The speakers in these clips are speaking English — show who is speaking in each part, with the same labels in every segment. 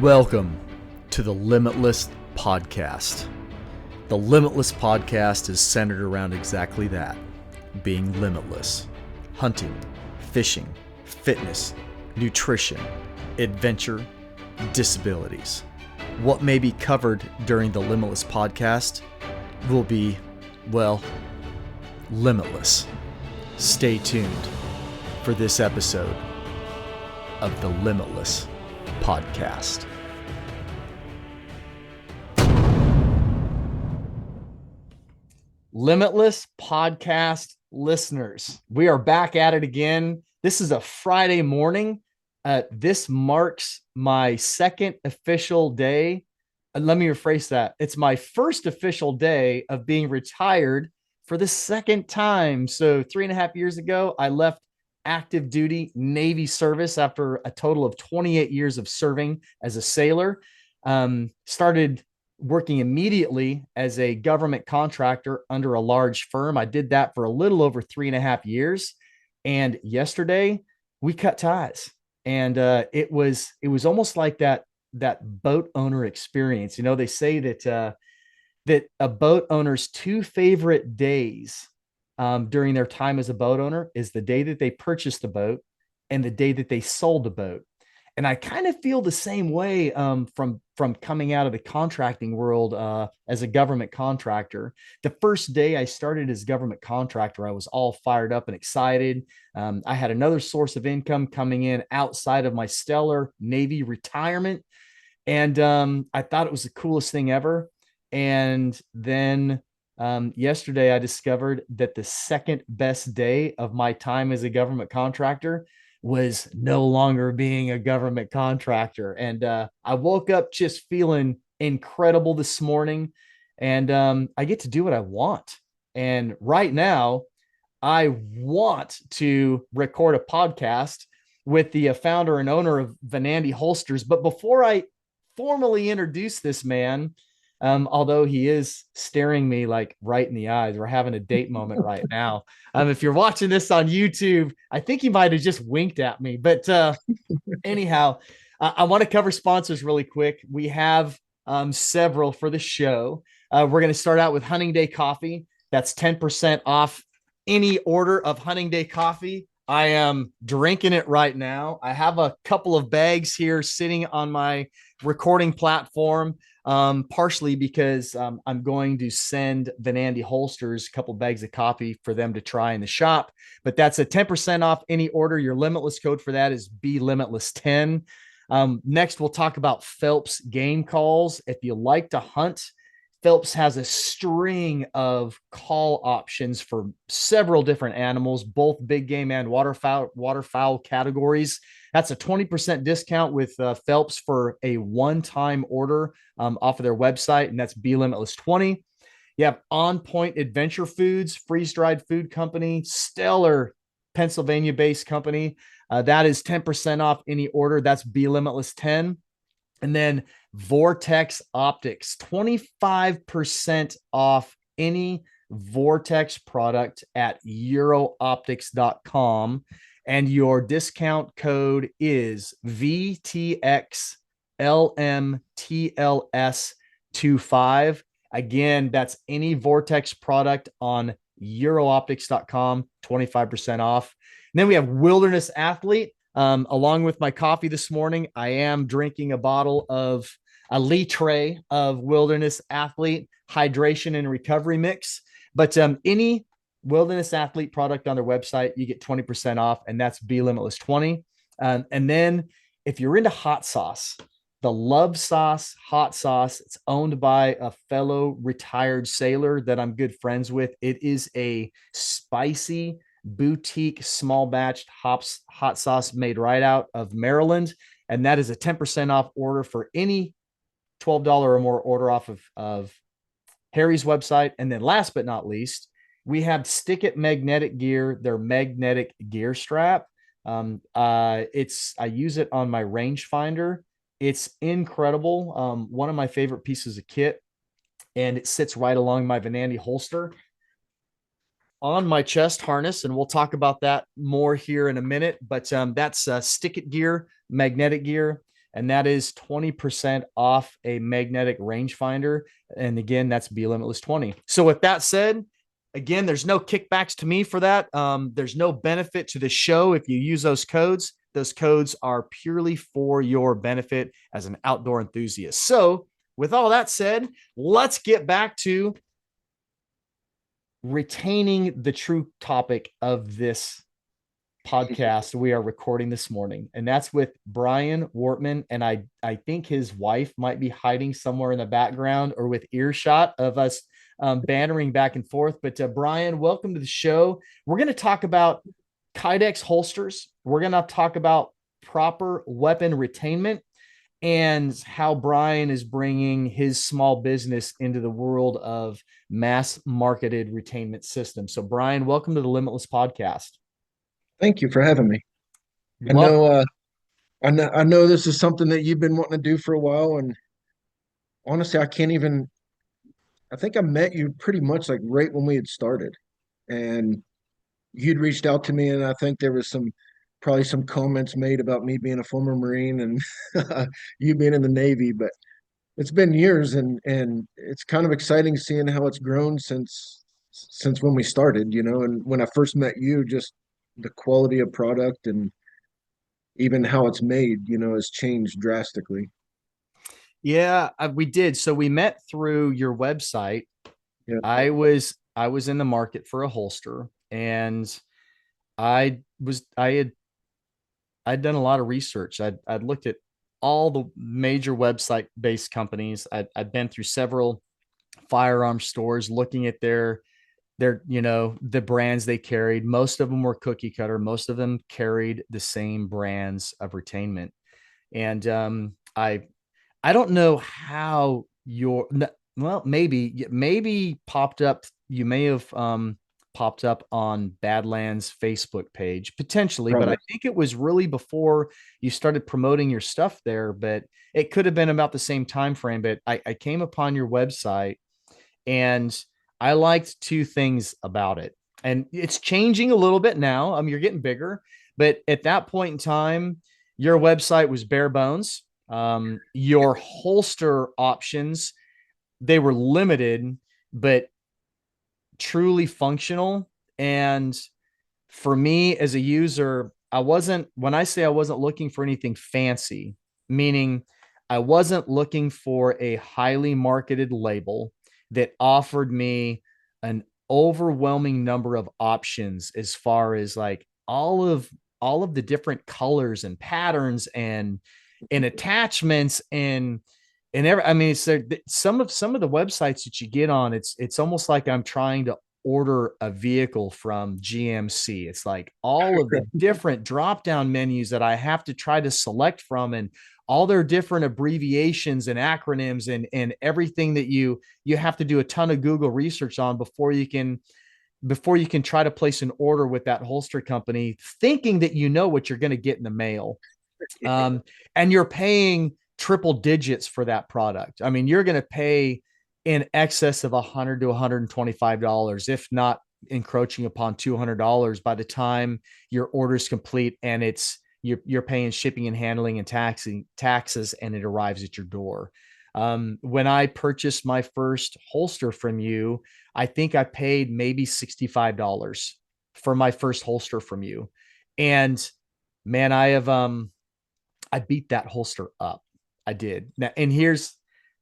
Speaker 1: Welcome to the Limitless Podcast. The Limitless Podcast is centered around exactly that, being limitless. Hunting, fishing, fitness, nutrition, adventure, disabilities. What may be covered during the Limitless Podcast will be, well, limitless. Stay tuned for this episode of the Limitless Podcast. Limitless Podcast listeners, we are back at it again. This is a Friday morning. This marks my second official day. Let me rephrase that. It's my first official day of being retired for the second time. So 3.5 years ago, I left active duty Navy service after a total of 28 years of serving as a sailor. Started working immediately as a government contractor under a large firm. I did that for a little over 3.5 years. And yesterday we cut ties. And it was almost like that boat owner experience. You know, they say that a boat owner's two favorite days during their time as a boat owner is the day that they purchased the boat and the day that they sold the boat. And I kind of feel the same way from coming out of the contracting world as a government contractor. The first day I started as a government contractor, I was all fired up and excited. I had another source of income coming in outside of my stellar Navy retirement. And I thought it was the coolest thing ever. And then yesterday, I discovered that the second best day of my time as a government contractor was no longer being a government contractor. And I woke up just feeling incredible this morning. And I get to do what I want. And right now, I want to record a podcast with the founder and owner of Venandi Holsters. But before I formally introduce this man, although he is staring me like right in the eyes. We're having a date moment right now. If you're watching this on YouTube, I think he might have just winked at me. But anyhow, I want to cover sponsors really quick. We have several for the show. We're going to start out with Hunting Day Coffee. That's 10% off any order of Hunting Day Coffee. I am drinking it right now. I have a couple of bags here sitting on my recording platform. Partially because I'm going to send Venandi Holsters a couple bags of coffee for them to try in the shop. But that's a 10% off any order. Your limitless code for that is BLimitless10. Next, we'll talk about Phelps game calls. If you like to hunt, Phelps has a string of call options for several different animals, both big game and waterfowl categories. That's a 20% discount with Phelps for a one-time order off of their website, and that's BLimitless20. You have On Point Adventure Foods, freeze-dried food company, stellar Pennsylvania-based company. That is 10% off any order. That's BLimitless10. And then Vortex Optics, 25% off any Vortex product at eurooptics.com. And your discount code is VTXLMTLS25. Again, that's any Vortex product on eurooptics.com, 25% off. And then we have Wilderness Athlete. Along with my coffee this morning, I am drinking a bottle of a litre of Wilderness Athlete hydration and recovery mix. But any Wilderness Athlete product on their website, you get 20% off, and that's BLimitless20. And then if you're into hot sauce, the Love Sauce hot sauce, it's owned by a fellow retired sailor that I'm good friends with. It is a spicy boutique small batch hot sauce made right out of Maryland. And that is a 10% off order for any $12 or more order off of Harry's website. And then last but not least, we have Stick It Magnetic Gear, their magnetic gear strap. I use it on my rangefinder. It's incredible. One of my favorite pieces of kit, and it sits right along my Venandi holster on my chest harness, and we'll talk about that more here in a minute. But that's Stick It gear, magnetic gear. and that is 20% off a magnetic rangefinder. And again, that's Be Limitless 20. So with that said, again, there's no kickbacks to me for that. There's no benefit to the show if you use those codes. Those codes are purely for your benefit as an outdoor enthusiast. So with all that said, let's get back to retaining the true topic of this podcast we are recording this morning, and that's with Brian Wortman. And I think his wife might be hiding somewhere in the background or with earshot of us bantering back and forth. But Brian, welcome to the show. We're going to talk about Kydex holsters. We're going to talk about proper weapon retainment and how Brian is bringing his small business into the world of mass marketed retainment systems. So Brian, welcome to the Limitless podcast.
Speaker 2: Thank you for having me. I
Speaker 1: Love.
Speaker 2: know, I know this is something that you've been wanting to do for a while, and honestly, I can't even. I think I met you pretty much like right when we had started, and you'd reached out to me, and I think there was probably some comments made about me being a former Marine and you being in the Navy, but it's been years, and it's kind of exciting seeing how it's grown since when we started, and when I first met you, just the quality of product and even how it's made, has changed drastically.
Speaker 1: Yeah, we did. So we met through your website.
Speaker 2: Yeah,
Speaker 1: I was in the market for a holster, and I'd done a lot of research. I'd looked at all the major website based companies. I'd been through several firearm stores looking at their the brands they carried. Most of them were cookie cutter. Most of them carried the same brands of retainment. And I don't know how your well maybe popped up. You may have popped up on Badlands Facebook page potentially, but I
Speaker 2: probably.
Speaker 1: think it was really before you started promoting your stuff there. But it could have been about the same time frame. But I came upon your website, and I liked two things about it. And it's changing a little bit now. You're getting bigger, but at that point in time, your website was bare bones. Your holster options, they were limited, but truly functional. And for me as a user, when I say I wasn't looking for anything fancy, meaning I wasn't looking for a highly marketed label that offered me an overwhelming number of options as far as like all of the different colors and patterns and attachments and every, I mean, so some of the websites that you get on, it's almost like I'm trying to order a vehicle from GMC. It's like all of the different drop down menus that I have to try to select from, and all their different abbreviations and acronyms and everything that you have to do a ton of Google research on before you can try to place an order with that holster company, thinking that you know what you're going to get in the mail. Um, and you're paying triple digits for that product. I mean, you're going to pay in excess of $100 to $125, if not encroaching upon $200 by the time your order is complete, and you're paying shipping and handling and taxes, and it arrives at your door. When I purchased my first holster from you, I think I paid maybe $65 for my first holster from you. And man, I beat that holster up. I did. Now, and here's,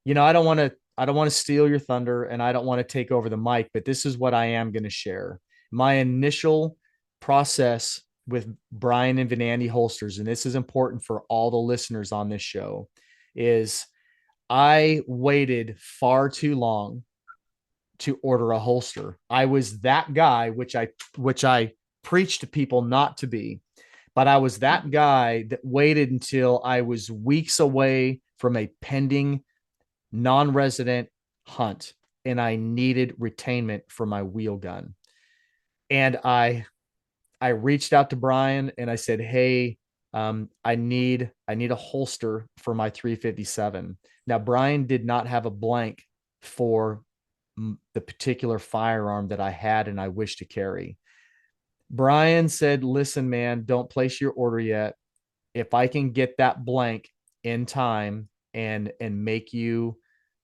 Speaker 1: I don't want to steal your thunder, and I don't want to take over the mic, but this is what I am going to share. My initial process with Brian and Venandi Holsters, and this is important for all the listeners on this show, is I waited far too long to order a holster. I was that guy, which I preach to people not to be, but I was that guy that waited until I was weeks away from a pending non-resident hunt, and I needed retainment for my wheel gun. And I reached out to Brian and I said, "Hey, I need a holster for my 357." Now, Brian did not have a blank for the particular firearm that I had and I wish to carry. Brian said, "Listen, man, don't place your order yet. If I can get that blank, in time and make you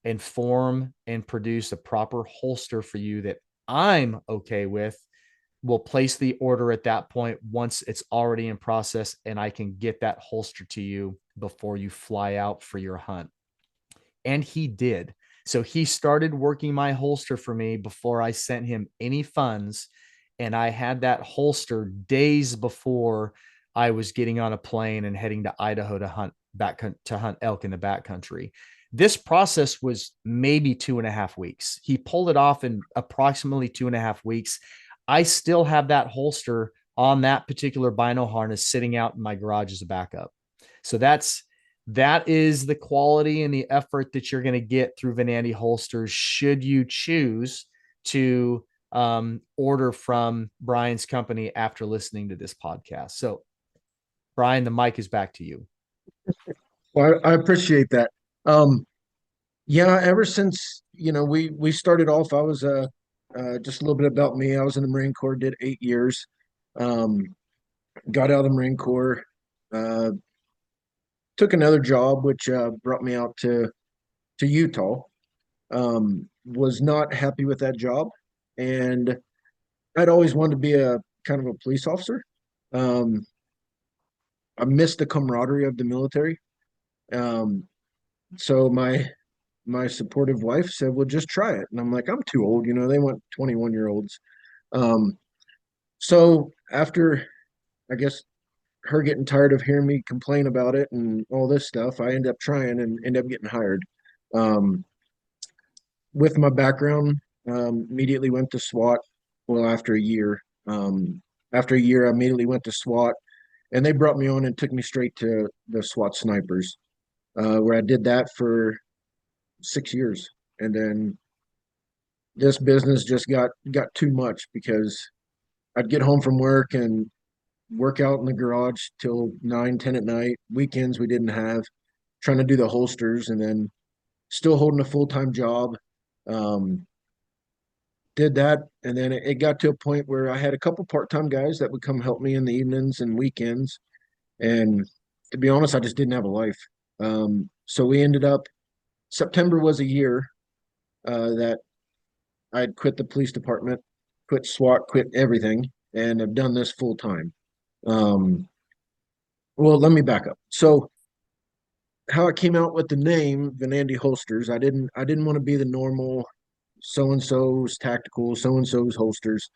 Speaker 1: and form and produce a proper holster for you that I'm okay with. We'll place the order at that point once it's already in process and I can get that holster to you before you fly out for your hunt. And he did. So he started working my holster for me before I sent him any funds. And I had that holster days before I was getting on a plane and heading to Idaho to hunt elk in the backcountry. This process was maybe 2.5 weeks. He pulled it off in approximately 2.5 weeks. I still have that holster on that particular bino harness sitting out in my garage as a backup. So that is the quality and the effort that you're going to get through Venandi Holsters should you choose to order from Brian's company after listening to this podcast. So, Brian, the mic is back to you.
Speaker 2: Well, I appreciate that. Um, yeah, ever since we started off, I was just a little bit about me. I was in the Marine Corps, did 8 years, um, got out of the Marine Corps, uh, took another job, which brought me out to Utah. Was not happy with that job, and I'd always wanted to be a kind of a police officer. Um, I missed the camaraderie of the military. Um, so my supportive wife said, "Well, just try it." And I'm like, "I'm too old, they want 21-year-olds." Um, so after, I guess, her getting tired of hearing me complain about it and all this stuff, I ended up trying and ended up getting hired. Um, with my background, immediately went to SWAT. Well, after a year, I immediately went to SWAT, and they brought me on and took me straight to the SWAT snipers, where I did that for 6 years, and then this business just got too much because I'd get home from work and work out in the garage till 9, 10 at night. Weekends we didn't have, trying to do the holsters, and then still holding a full-time job. Um, did that, and then it got to a point where I had a couple part-time guys that would come help me in the evenings and weekends. And to be honest, I just didn't have a life. So we ended up, September was a year that I'd quit the police department, quit SWAT, quit everything, and I've done this full time. Um, well, let me back up. So how I came out with the name Venandi Holsters, I didn't want to be the normal so and so's tactical, so and so's holsters.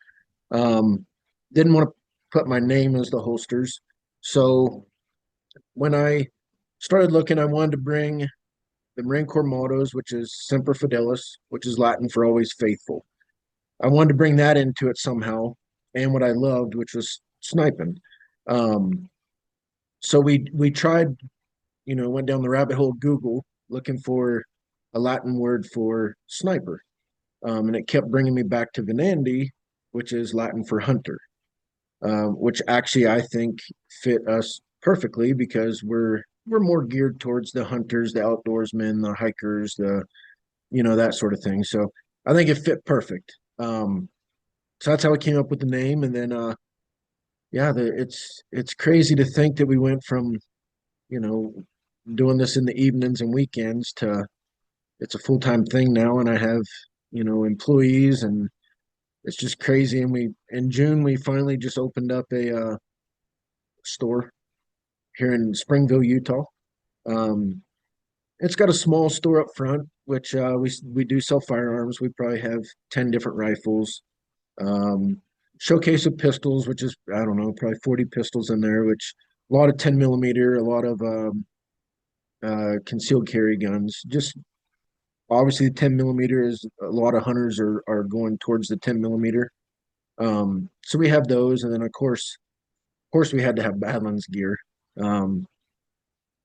Speaker 2: Um, didn't want to put my name as the holsters. So when I started looking, I wanted to bring the Marine Corps mottos, which is Semper Fidelis, which is Latin for always faithful. I wanted to bring that into it somehow, and what I loved, which was sniping. Um, so we tried, went down the rabbit hole of Google looking for a Latin word for sniper, and it kept bringing me back to Venandi, which is Latin for hunter, which actually I think fit us perfectly because we're more geared towards the hunters, the outdoorsmen, the hikers, that sort of thing. So I think it fit perfect. So that's how I came up with the name, and then yeah, it's crazy to think that we went from you know doing this in the evenings and weekends to it's a full-time thing now, and I have employees, and it's just crazy. And we in June we finally just opened up a store here in Springville, Utah. Um, it's got a small store up front, which we do sell firearms. We probably have 10 different rifles. Showcase of pistols, which is I don't know, probably 40 pistols in there, which a lot of 10 millimeter, a lot of concealed carry guns. Just obviously, 10 millimeter is a lot of hunters are going towards the 10 millimeter. So we have those, and then of course, we had to have Badlands gear. Um,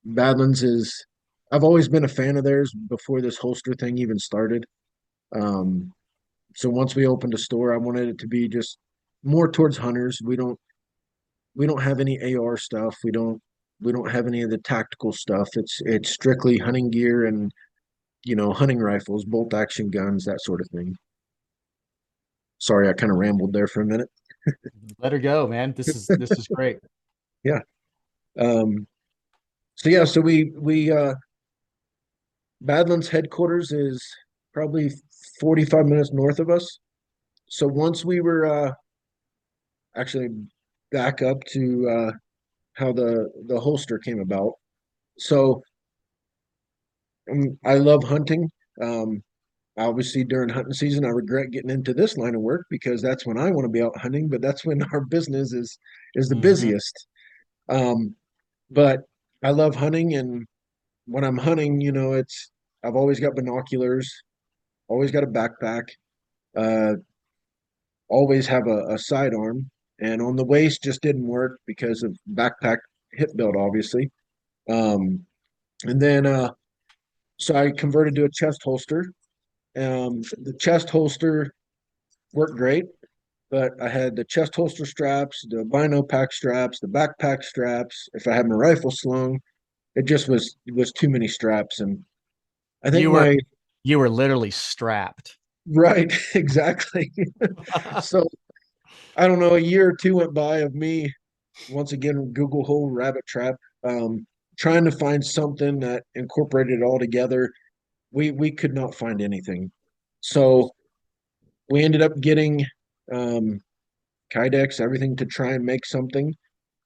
Speaker 2: Badlands is I've always been a fan of theirs before this holster thing even started. Um, so once we opened a store, I wanted it to be just more towards hunters. We don't have any AR stuff. We don't have any of the tactical stuff. It's strictly hunting gear and hunting rifles, bolt action guns, that sort of thing. Sorry, I kind of rambled there for a minute.
Speaker 1: Let her go, man. This is great.
Speaker 2: Yeah. Um, So we Badlands headquarters is probably 45 minutes north of us. So once we were actually back up to how the holster came about. So I love hunting. Um, Obviously, during hunting season, I regret getting into this line of work because that's when I want to be out hunting, but that's when our business is the
Speaker 1: Hmm.
Speaker 2: busiest. Um, but I love hunting, and when I'm hunting, it's I've always got binoculars, always got a backpack, uh, always have a sidearm, and on the waist just didn't work because of backpack hip belt, obviously. Um, and then so I converted to a chest holster. The chest holster worked great, but I had the chest holster straps, the bino pack straps, the backpack straps. If I had my rifle slung, it was too many straps, and I think
Speaker 1: You were
Speaker 2: my
Speaker 1: you were literally strapped.
Speaker 2: right exactly. So I don't know. A year or two went by of me once again Google hole rabbit trap, um, trying to find something that incorporated it all together. We could not find anything, so we ended up getting um, Kydex, everything to try and make something.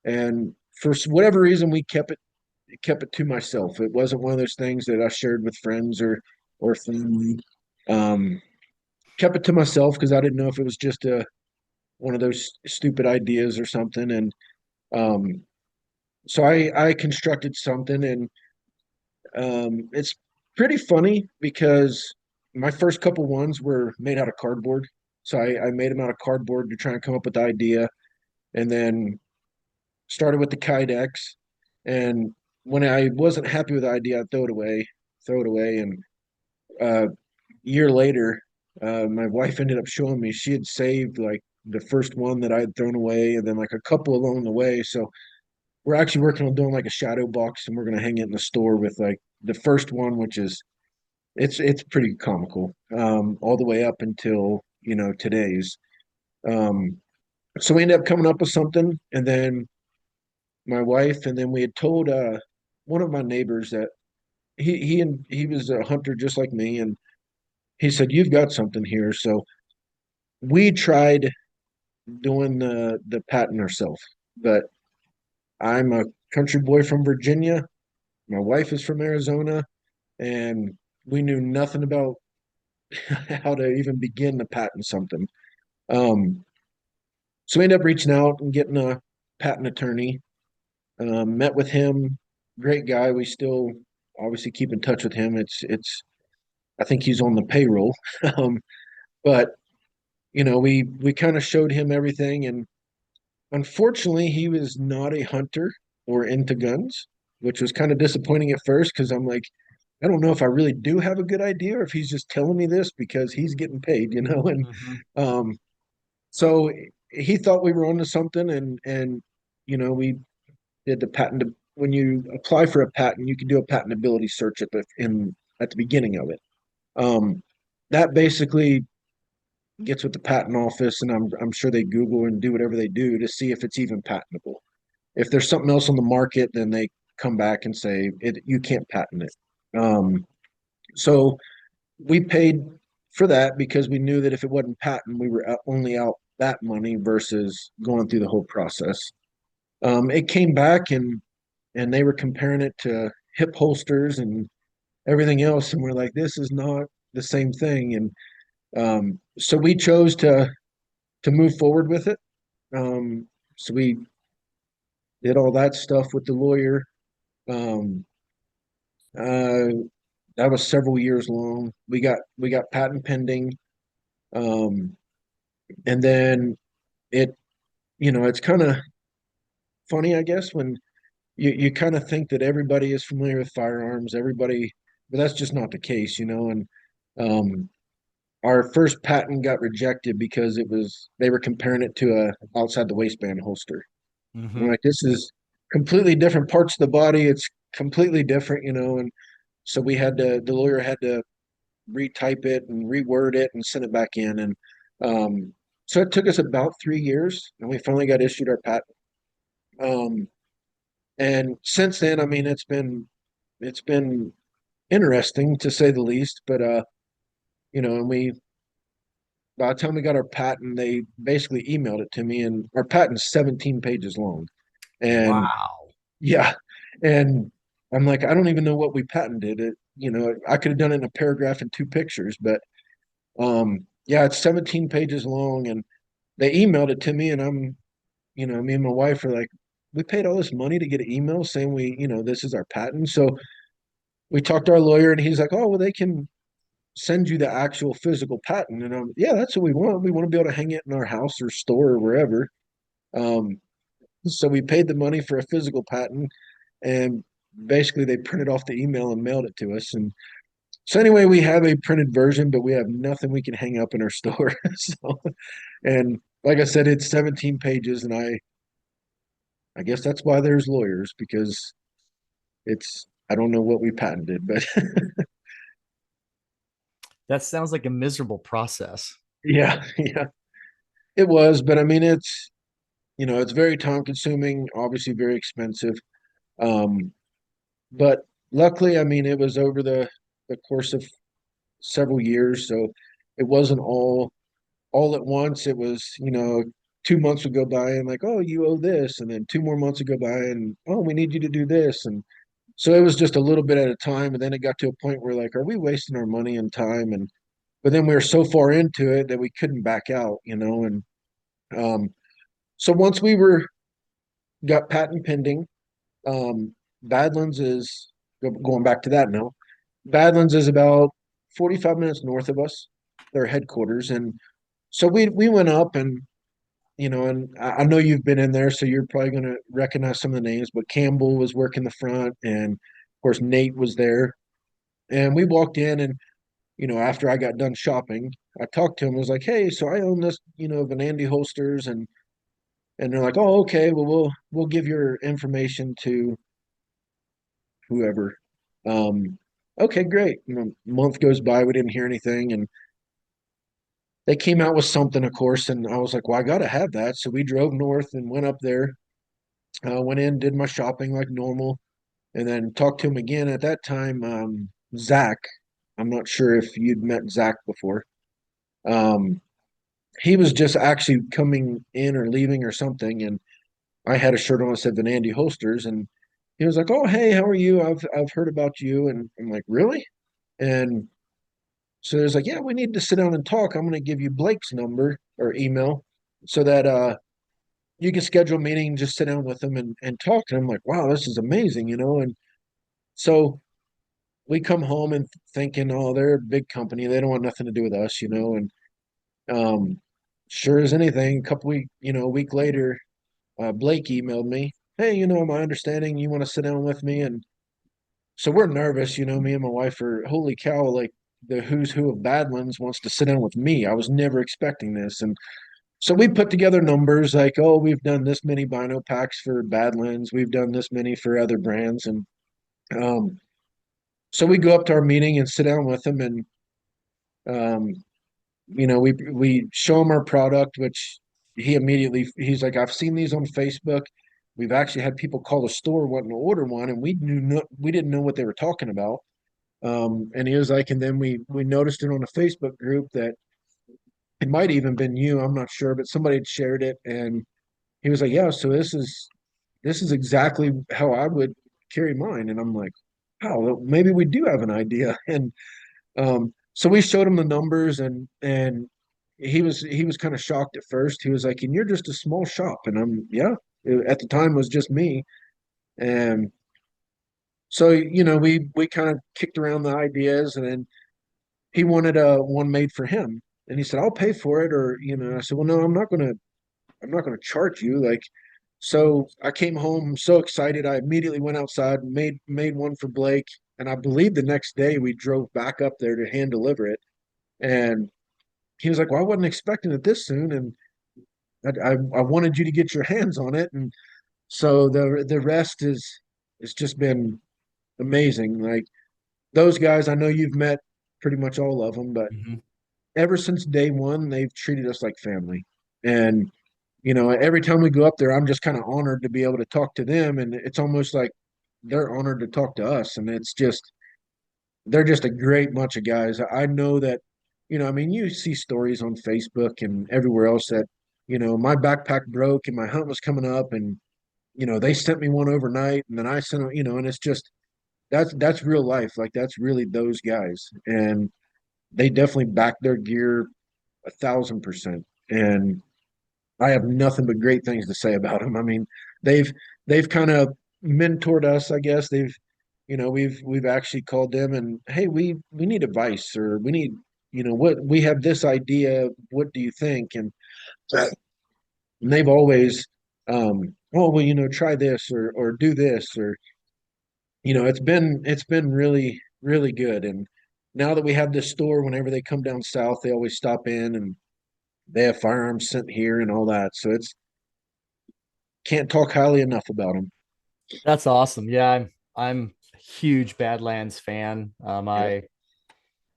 Speaker 2: And for whatever reason, we kept it to myself. It wasn't one of those things that I shared with friends or family. Um, Kept it to myself because I didn't know if it was just a one of those stupid ideas or something. And um, so I constructed something, and it's pretty funny because my first couple ones were made out of cardboard. So I made them out of cardboard to try and come up with the idea, and then started with the Kydex. And when I wasn't happy with the idea, I'd throw it away. And a year later, my wife ended up showing me she had saved like the first one that I had thrown away, and then like a couple along the way. So we're actually working on doing like a shadow box, and we're gonna hang it in the store with like the first one, which is it's pretty comical, all the way up until today's. Um, so we ended up coming up with something, and then my wife, and then we had told one of my neighbors that he was a hunter just like me, and he said, "You've got something here." So we tried doing the patent ourselves, but I'm a country boy from Virginia. My wife is from Arizona, and we knew nothing about how to even begin to patent something. Um, so we ended up reaching out and getting a patent attorney. Met with him, great guy. We still obviously keep in touch with him. It's I think he's on the payroll. um, but we kind of showed him everything, and unfortunately, he was not a hunter or into guns, which was kind of disappointing at first because I'm like, I don't know if I really do have a good idea or if he's just telling me this because he's getting paid. And
Speaker 1: Hmm.
Speaker 2: um, so he thought we were onto something, and we did the patent. When you apply for a patent, you can do a patentability search at the beginning of it. Um, that basically gets with the patent office, and I'm sure they Google and do whatever they do to see if it's even patentable. If there's something else on the market, then they come back and say you can't patent it. So we paid for that because we knew that if it wasn't patent, we were only out that money versus going through the whole process. It came back, and they were comparing it to hip holsters and everything else, and we're like, this is not the same thing. And so we chose to move forward with it. So we did all that stuff with the lawyer. Um, uh, that was several years long. We got patent pending, um, and then it it's kind of funny, I guess, when you kind of think that everybody is familiar with firearms, but that's just not the case. And um, our first patent got rejected because they were comparing it to a outside the waistband holster. I'm
Speaker 1: Hmm.
Speaker 2: like, this is completely different parts of the body. It's completely different. And so the lawyer had to retype it and reword it and send it back in. And so it took us about 3 years, and we finally got issued our patent. Um, And since then, I mean, it's been interesting to say the least. But and we by the time we got our patent, they basically emailed it to me, and our patent's 17 pages long. And
Speaker 1: Wow.
Speaker 2: yeah, and I'm like, I don't even know what we patented. I could have done it in a paragraph and two pictures, but yeah, it's 17 pages long, and they emailed it to me, and me and my wife are like, we paid all this money to get an email saying this is our patent. So we talked to our lawyer, and he's like, oh, well, they can send you the actual physical patent. And yeah, that's what we want. We want to be able to hang it in our house or store or wherever. Um, so we paid the money for a physical patent, and basically they printed off the email and mailed it to us. And so anyway, we have a printed version, but we have nothing we can hang up in our store. So, and like I said, it's 17 pages, and I guess that's why there's lawyers, because I don't know what we patented, but
Speaker 1: That sounds like a miserable process.
Speaker 2: yeah, yeah, it was. But I mean, it's very time consuming, obviously very expensive. Um, but luckily, I mean, it was over the course of several years, so it wasn't all at once. It was, 2 months would go by and like, oh, you owe this, and then two more months would go by and oh, we need you to do this, and so it was just a little bit at a time, and then it got to a point where like, are we wasting our money and time? And but then we were so far into it that we couldn't back out, and um, so once we were got patent pending. Badlands is going back to that now. Badlands is about 45 minutes north of us, their headquarters. And so we went up, and I know you've been in there, so you're probably going to recognize some of the names, but Campbell was working the front, and of course Nate was there. And we walked in, and after I got done shopping, I talked to him. I was like, "Hey, so I own this, Venandi Holsters," and they're like, "Oh, okay. Well, we'll give your information to whoever." Okay, great. A month goes by, we didn't hear anything, and they came out with something, of course, and I was like, "Well, I gotta have that." So we drove north and went up there, went in, did my shopping like normal, and then talked to him again. At that time, Zach, I'm not sure if you'd met Zach before. Um, he was just actually coming in or leaving or something, and I had a shirt on that said Venandi Holsters, and he was like, "Oh, hey, how are you? I've heard about you," and I'm like, "Really?" And so there's like, yeah, we need to sit down and talk. I'm going to give you Blake's number or email so that you can schedule a meeting and just sit down with them and talk. And I'm like, wow, this is amazing. And so we come home and thinking, oh, they're a big company. They don't want nothing to do with us. And um, sure as anything, a week later, Blake emailed me, hey, my understanding you want to sit down with me. And so we're nervous, me and my wife are, holy cow, like the who's who of Badlands wants to sit down with me. I was never expecting this. And so we put together numbers like, oh, we've done this many bino packs for Badlands, we've done this many for other brands. And um, so we go up to our meeting and sit down with them, and um, we show him our product, which he's like, I've seen these on Facebook. We've actually had people call the store wanting to order one, and we didn't know what they were talking about. And he was like, and then we noticed it on a Facebook group that it might even been you, I'm not sure, but somebody had shared it, and he was like, yeah, so this is exactly how I would carry mine. And I'm like, wow, well, maybe we do have an idea. And so we showed him the numbers, and he was kind of shocked at first. He was like, and you're just a small shop, and I'm yeah. At the time, it was just me, and so we kind of kicked around the ideas, and then he wanted one made for him, and he said, I'll pay for it, or I said, well, no, I'm not gonna charge you, like. So I came home so excited, I immediately went outside and made one for Blake, and I believe the next day we drove back up there to hand deliver it. And he was like, well, I wasn't expecting it this soon, and I wanted you to get your hands on it. And so the rest is it's just been amazing. Like those guys, I know you've met pretty much all of them, but
Speaker 1: Mhm.
Speaker 2: ever since day one, they've treated us like family. And every time we go up there, I'm just kind of honored to be able to talk to them. And it's almost like they're honored to talk to us. And they're just a great bunch of guys. I know that, I mean, you see stories on Facebook and everywhere else that, my backpack broke and my hunt was coming up and, they sent me one overnight and then I sent them, and it's just, that's real life. Like that's really those guys. And they definitely back their gear 1,000%. And I have nothing but great things to say about them. I mean, they've they've kind of mentored us, I guess. We've actually called them and hey, we need advice or we need, what we have this idea. What do you think? And they've always, oh well, try this or do this or it's been really really good. And now that we have this store, whenever they come down south, they always stop in and they have firearms sent here and all that. So it's can't talk highly enough about them.
Speaker 1: That's awesome. Yeah, I'm a huge Badlands fan.
Speaker 2: Yep.
Speaker 1: I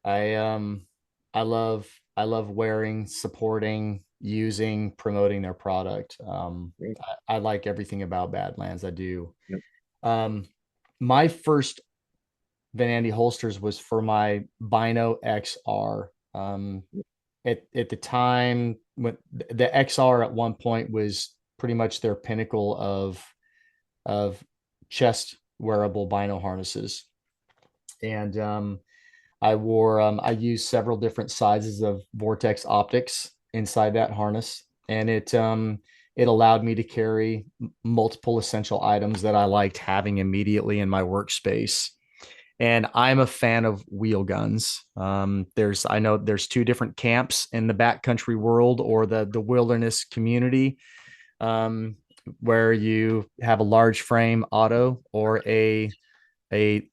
Speaker 1: I love wearing, supporting, using, promoting their product.
Speaker 2: Yep.
Speaker 1: I like everything about Badlands. I do.
Speaker 2: Yep.
Speaker 1: Um, my first Venandi holsters was for my Bino XR. At the time when the XR at one point was pretty much their pinnacle of chest wearable bino harnesses. And I used several different sizes of Vortex optics inside that harness, and it allowed me to carry multiple essential items that I liked having immediately in my workspace. And I'm a fan of wheel guns. I know there's two different camps in the backcountry world or the wilderness community, where you have a large frame auto or a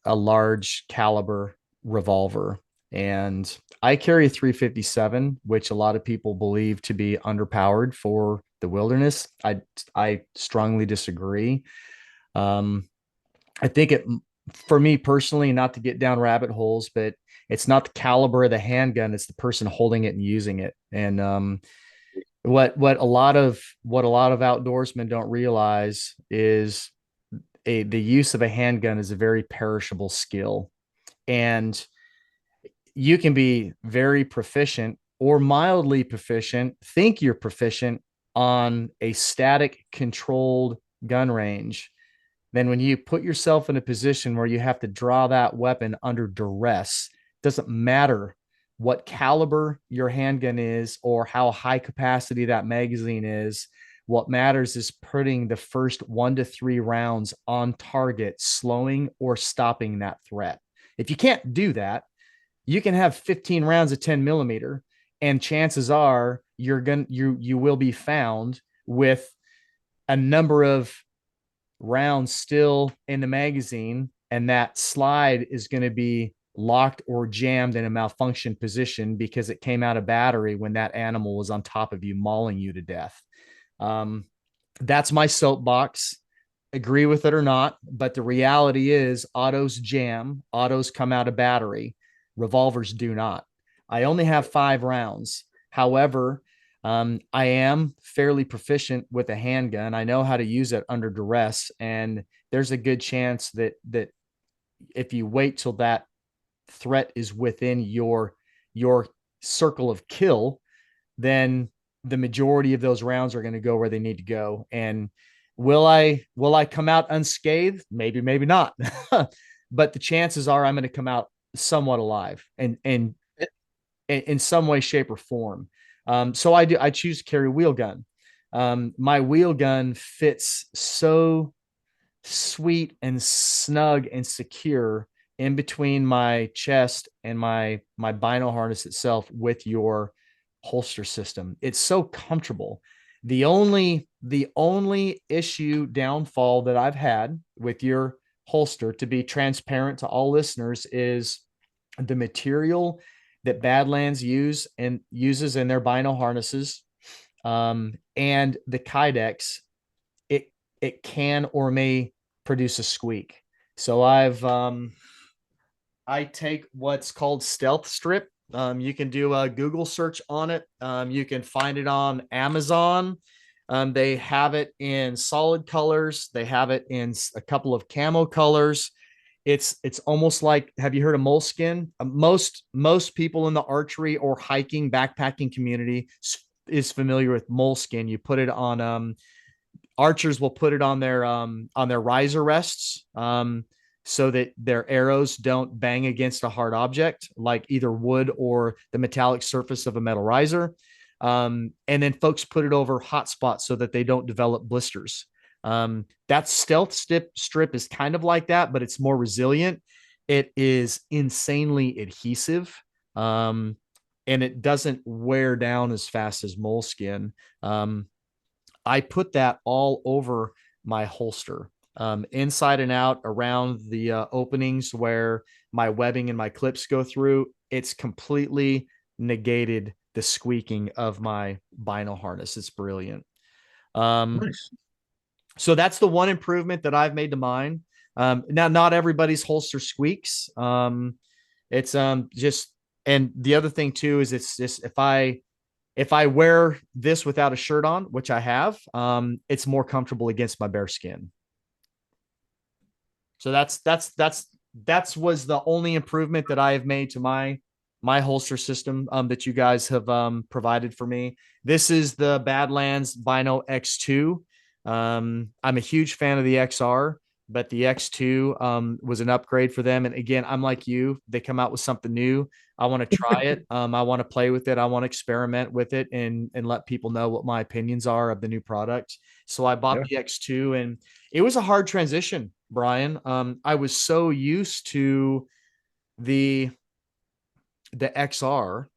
Speaker 1: large caliber revolver. And I carry a 357, which a lot of people believe to be underpowered for the wilderness. I strongly disagree. Um, I think for me personally, not to get down rabbit holes, but it's not the caliber of the handgun; it's the person holding it and using it. And what a lot of outdoorsmen don't realize is the use of a handgun is a very perishable skill, and you can be very proficient or mildly proficient, think you're proficient on a static controlled gun range. Then when you put yourself in a position where you have to draw that weapon under duress, doesn't matter what caliber your handgun is or how high capacity that magazine is. What matters is putting the first 1 to 3 rounds on target, slowing or stopping that threat. If you can't do that, you can have 15 rounds of 10 millimeter, and chances are you will be found with a number of rounds still in the magazine, and that slide is going to be locked or jammed in a malfunction position because it came out of battery when that animal was on top of you, mauling you to death. Um, that's my soapbox. Agree with it or not, but the reality is autos jam, autos come out of battery, revolvers do not. I only have 5 rounds. However, I am fairly proficient with a handgun. I know how to use it under duress, and there's a good chance that if you wait till that threat is within your circle of kill, then the majority of those rounds are going to go where they need to go. And will I come out unscathed? Maybe, maybe not. But the chances are I'm going to come out somewhat alive and in some way, shape, or form. So I choose to carry a wheel gun. My wheel gun fits so sweet and snug and secure in between my chest and my bino harness itself with your holster system. It's so comfortable. The only issue downfall that I've had with your holster, to be transparent to all listeners, is the material that Badlands uses in their bino harnesses, and the kydex. It can or may produce a squeak. So I take what's called stealth strip. You can do a Google search on it. You can find it on Amazon. They have it in solid colors. They have it in a couple of camo colors. It's almost like, have you heard of moleskin? Most people in the archery or hiking backpacking community is familiar with moleskin. You put it on archers will put it on their riser rests, so that their arrows don't bang against a hard object like either wood or the metallic surface of a metal riser. And then folks put it over hot spots so that they don't develop blisters. That stealth strip is kind of like that, but it's more resilient. It is insanely adhesive, and it doesn't wear down as fast as moleskin. I put that all over my holster, inside and out around the openings where my webbing and my clips go through. It's completely negated the squeaking of my bino harness. It's brilliant.
Speaker 2: Nice.
Speaker 1: So that's the one improvement that I've made to mine. Now, not everybody's holster squeaks. It's just, and the other thing too is it's just if I wear this without a shirt on, which I have, it's more comfortable against my bare skin. So that's was the only improvement that I have made to my holster system, that you guys have provided for me. This is the Badlands Bino X2. I'm a huge fan of the XR, but the X2 was an upgrade for them. And again, I'm like you, they come out with something new. I want to try it. I want to play with it. I want to experiment with it and let people know what my opinions are of the new product. So I bought
Speaker 2: Yeah.
Speaker 1: the X2, and it was a hard transition, Brian. I was so used to the XR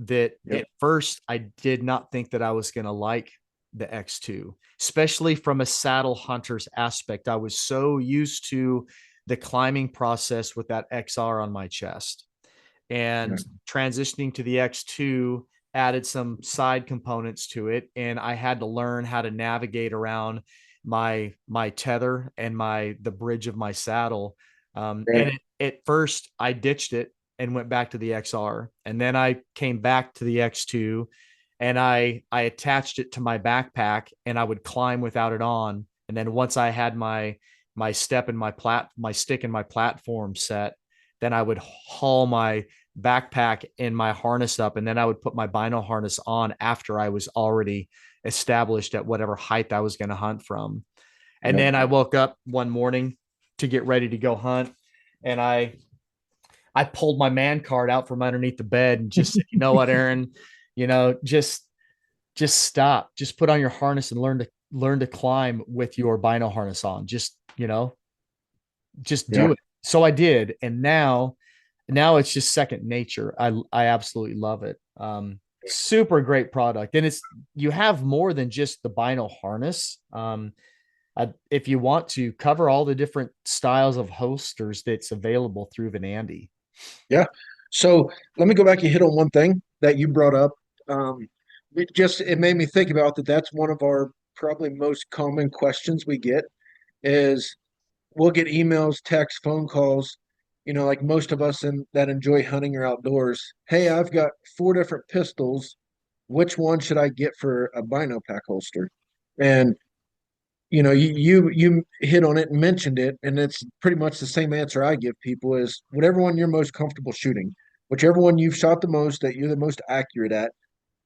Speaker 1: that
Speaker 2: Yep.
Speaker 1: at first I did not think that I was going to like the X2, especially from a saddle hunter's aspect. I was so used to the climbing process with that XR on my chest,
Speaker 2: Yeah.
Speaker 1: and transitioning to the X2 added some side components to it, and I had to learn how to navigate around my tether and the bridge of my saddle.
Speaker 2: Right.
Speaker 1: And at first I ditched it and went back to the XR, and then I came back to the X2, and I attached it to my backpack, and I would climb without it on. And then once I had my step and my stick and my platform set, then I would haul my backpack and my harness up, and then I would put my bino harness on after I was already established at whatever height I was going to hunt from. And
Speaker 2: Yep.
Speaker 1: then I woke up one morning to get ready to go hunt, and I pulled my man card out from underneath the bed and just said, you know what, Aaron, you know, just stop, just put on your harness and learn to climb with your bino harness on. Just, just
Speaker 2: Yeah.
Speaker 1: do it. So I did, and now it's just second nature. I absolutely love it. Super great product, and it's you have more than just the bino harness. If you want to cover all the different styles of holsters that's available through Venandi.
Speaker 2: Yeah. So let me go back and hit on one thing that you brought up. It made me think about that. That's one of our probably most common questions we get is we'll get emails, texts, phone calls, like most of us that enjoy hunting or outdoors. Hey, I've got four different pistols. Which one should I get for a bino pack holster? And you hit on it and mentioned it, and it's pretty much the same answer I give people is whatever one you're most comfortable shooting, whichever one you've shot the most, that you're the most accurate at,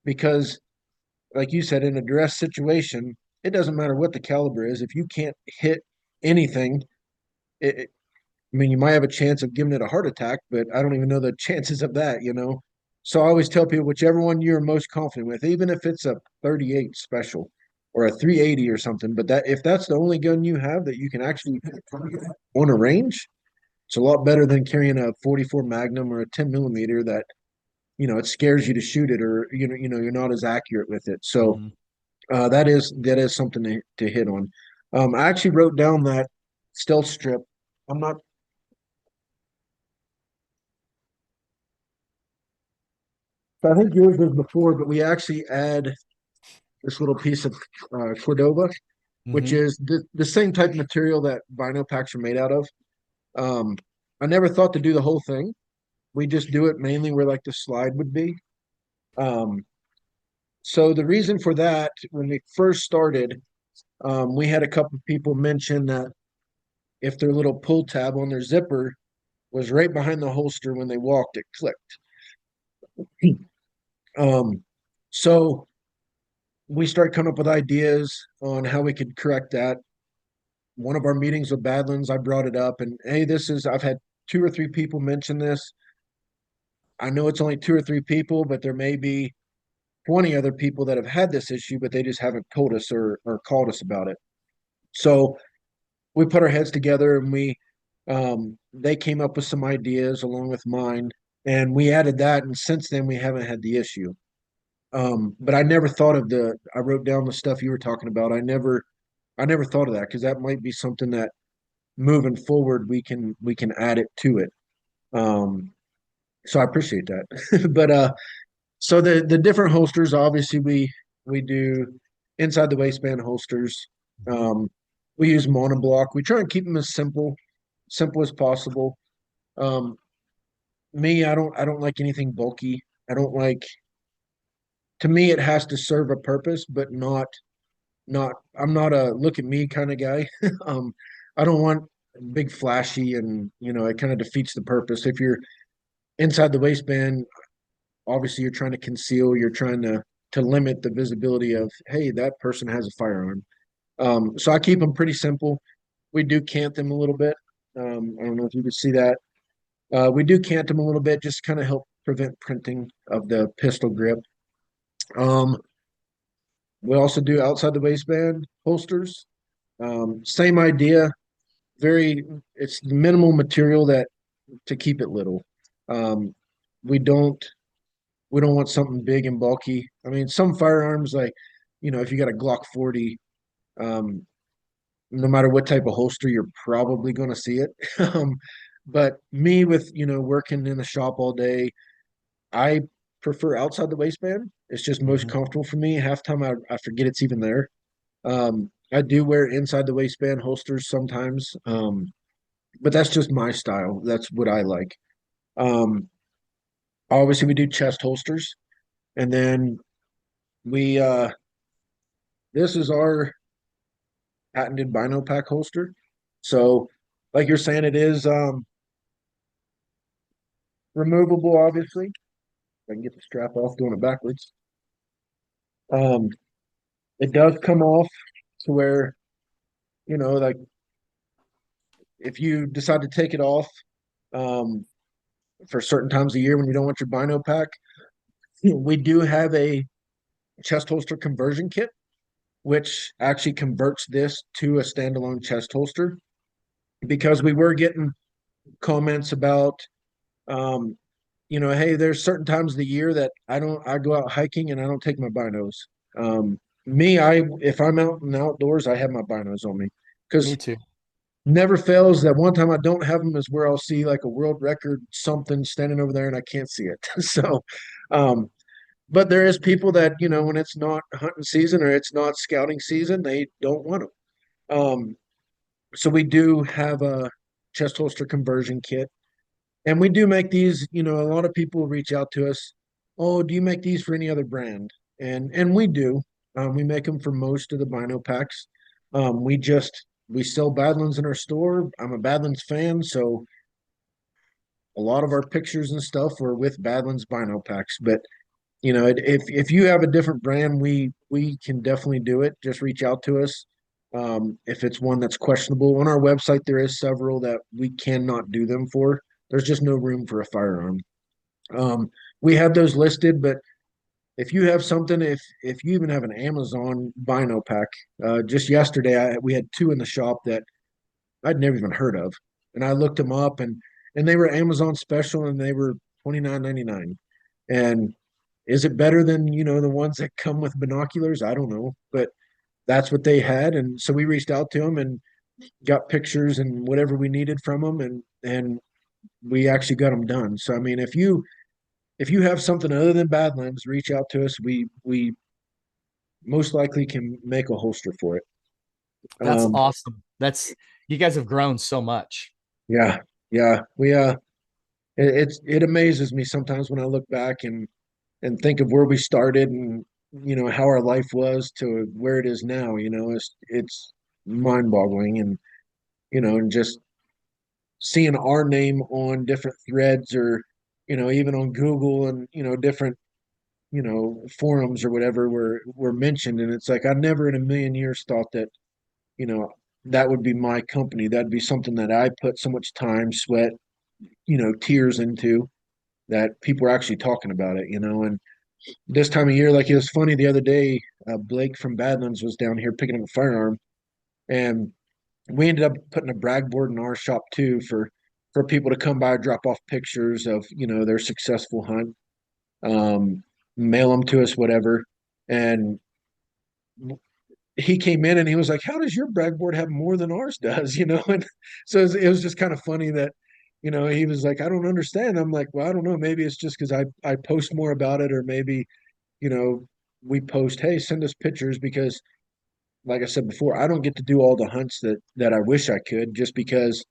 Speaker 2: because like you said, in a duress situation, it doesn't matter what the caliber is. If you can't hit anything, I mean, you might have a chance of giving it a heart attack, but I don't even know the chances of that. So I always tell people whichever one you're most confident with, even if it's a 38 special or a 380 or something, but that if that's the only gun you have that you can actually on a range, it's a lot better than carrying a 44 Magnum or a 10 millimeter that, it scares you to shoot it, or you're not as accurate with it. So
Speaker 1: Mm-hmm.
Speaker 2: that is something to hit on. I actually wrote down that stealth strip. I'm not I think yours was before, but we actually add this little piece of Cordova, which
Speaker 1: Mm-hmm.
Speaker 2: is the same type of material that vinyl packs are made out of. Um, I never thought to do the whole thing. We just do it mainly where like the slide would be. Um, So the reason for that, when we first started, we had a couple of people mention that if their little pull tab on their zipper was right behind the holster when they walked, it clicked. Um, so we started coming up with ideas on how we could correct that. One of our meetings with Badlands, I brought it up, and hey, I've had two or three people mention this. I know it's only two or three people, but there may be 20 other people that have had this issue, but they just haven't told us or called us about it. So we put our heads together and they came up with some ideas along with mine, and we added that. And since then, we haven't had the issue. But I never thought of I wrote down the stuff you were talking about. I never thought of that because that might be something that moving forward we can add it to it. Um, so I appreciate that. But so the different holsters, obviously we do inside the waistband holsters. Um, we use monoblock. We try and keep them as simple as possible. Um, I don't like anything bulky. I don't like to me it has to serve a purpose, but not I'm not a look at me kind of guy. um, I don't want big flashy and it kind of defeats the purpose. If you're inside the waistband, obviously you're trying to conceal, you're trying to limit the visibility of, hey, that person has a firearm. So I keep them pretty simple. We do cant them a little bit. I don't know if you could see that. We do cant them a little bit, just kind of help prevent printing of the pistol grip. Um, we also do outside the waistband holsters. Same idea. It's minimal material that to keep it little. Um, we don't we don't want something big and bulky. I mean, some firearms like, if you got a Glock 40, um, no matter what type of holster, you're probably going to see it. But me with, working in the shop all day, I prefer outside the waistband. It's just most
Speaker 1: Mhm.
Speaker 2: comfortable for me. Half time I forget it's even there. I do wear inside the waistband holsters sometimes, but that's just my style. That's what I like. Um, obviously, we do chest holsters, and then we this is our patented bino pack holster. So, like you're saying, it is removable. Obviously, if I can get the strap off, doing it backwards. Um, it does come off to where like if you decide to take it off um, for certain times of year when you don't want your bino pack, we do have a chest holster conversion kit, which actually converts this to a standalone chest holster because we were getting comments about um, hey, there's certain times of the year that I go out hiking and I don't take my binos. If I'm out in the outdoors, I have my binos on me
Speaker 1: Me
Speaker 2: because
Speaker 1: too.
Speaker 2: never fails that one time I don't have them is where I'll see like a world record something standing over there and I can't see it. So, um, but there is people that, when it's not hunting season or it's not scouting season, they don't want them. So we do have a chest holster conversion kit. And we do make these, a lot of people reach out to us. Oh, do you make these for any other brand? And we do. We make them for most of the bino packs. We sell Badlands in our store. I'm a Badlands fan, so a lot of our pictures and stuff are with Badlands bino packs. But if you have a different brand, we can definitely do it. Just reach out to us. If it's one that's questionable on our website, there is several that we cannot do them for. There's just no room for a firearm. Um, we have those listed, but if you have something, if you even have an Amazon Bino pack, just yesterday we had two in the shop that I'd never even heard of, and I looked them up, and they were Amazon special, and they were 29.99. And is it better than the ones that come with binoculars? I don't know, but that's what they had, and so we reached out to them and got pictures and whatever we needed from them, and we actually got them done. So I mean, if you have something other than Badlands, reach out to us. We most likely can make a holster for it.
Speaker 1: That's
Speaker 2: Um,
Speaker 1: awesome. That's you guys have grown so much.
Speaker 2: yeah, yeah, it amazes me sometimes when I look back and think of where we started, and how our life was to where it is now. It's mind-boggling, and just seeing our name on different threads, or even on Google, and different forums or whatever were mentioned, and it's like I never in a million years thought that you know that would be my company. That'd be something that I put so much time, sweat, tears into, that people are actually talking about it. And this time of year, like, it was funny the other day, Blake from Badlands was down here picking up a firearm, and we ended up putting a brag board in our shop too, for people to come by, drop off pictures of their successful hunt, um, mail them to us, whatever. And he came in and he was like, "How does your brag board have more than ours does?" And so it was just kind of funny that, he was like, "I don't understand." I'm like, "Well, I don't know. Maybe it's just because I post more about it, or maybe, you know, we post, hey, send us pictures, because, like I said before, I don't get to do all the hunts that I wish I could, just because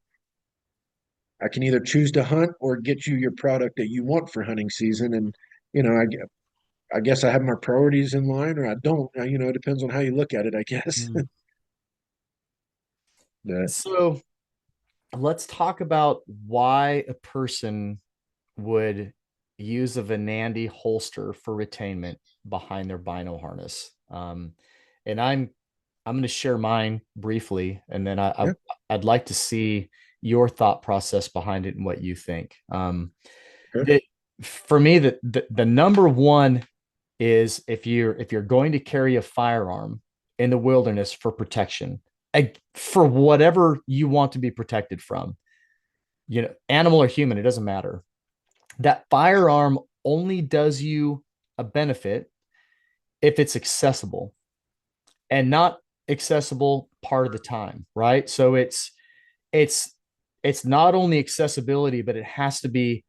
Speaker 2: I can either choose to hunt or get you your product that you want for hunting season. And, you know, I guess I have my priorities in line, or I don't. It depends on how you look at it, I guess.
Speaker 1: Mm.
Speaker 2: But
Speaker 1: So let's talk about why a person would use a Venandi holster for retainment behind their bino harness. And I'm going to share mine briefly, and then
Speaker 2: yeah,
Speaker 1: I'd like to see your thought process behind it and what you think.
Speaker 2: okay.
Speaker 1: The, for me, the number one is, if you're going to carry a firearm in the wilderness for protection, for whatever you want to be protected from, animal or human, it doesn't matter. That firearm only does you a benefit if it's accessible, and not accessible part of the time, right? So it's it's not only accessibility, but it has to be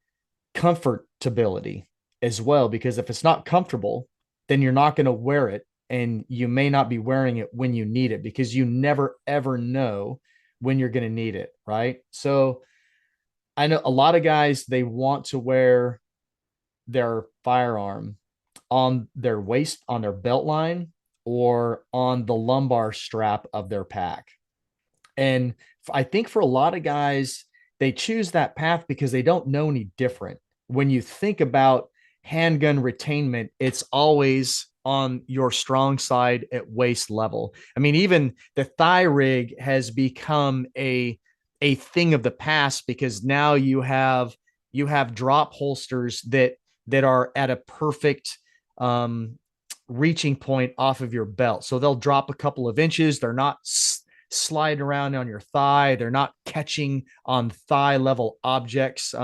Speaker 1: comfortability as well, because if it's not comfortable, then you're not going to wear it, and you may not be wearing it when you need it, because you never ever know when you're going to need it, right? So I know a lot of guys, they want to wear their firearm on their waist, on their belt line, or on the lumbar strap of their pack. And I think for a lot of guys, they choose that path because they don't know any different. When you think about handgun retainment, it's always on your strong side at waist level. I mean, even the thigh rig has become a thing of the past, because now you have drop holsters that are at a perfect um, reaching point off of your belt. So they'll drop a couple of inches. They're not sliding around on your thigh. They're not catching on thigh level objects.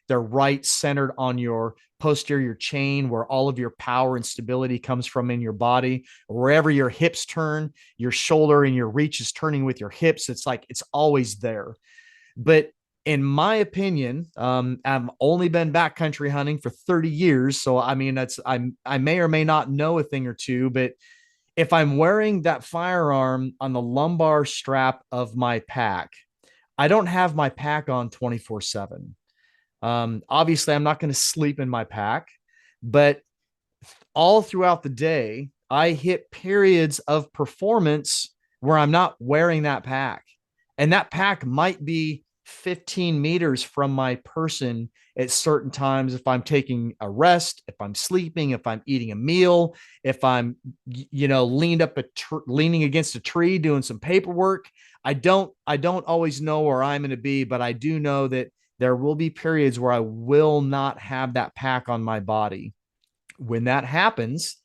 Speaker 1: They're right centered on your posterior chain, where all of your power and stability comes from in your body. Wherever your hips turn, your shoulder and your reach is turning with your hips. It's like it's always there. But in my opinion, I've only been backcountry hunting for 30 years. So, I mean, I may or may not know a thing or two, but if I'm wearing that firearm on the lumbar strap of my pack, I don't have my pack on 24/7. Obviously, I'm not going to sleep in my pack, but all throughout the day, I hit periods of performance where I'm not wearing that pack. And that pack might be 15 meters from my person at certain times, if I'm taking a rest, if I'm sleeping, if I'm eating a meal, if I'm leaning against a tree doing some paperwork. I don't always know where I'm going to be, but I do know that there will be periods where I will not have that pack on my body. When that happens,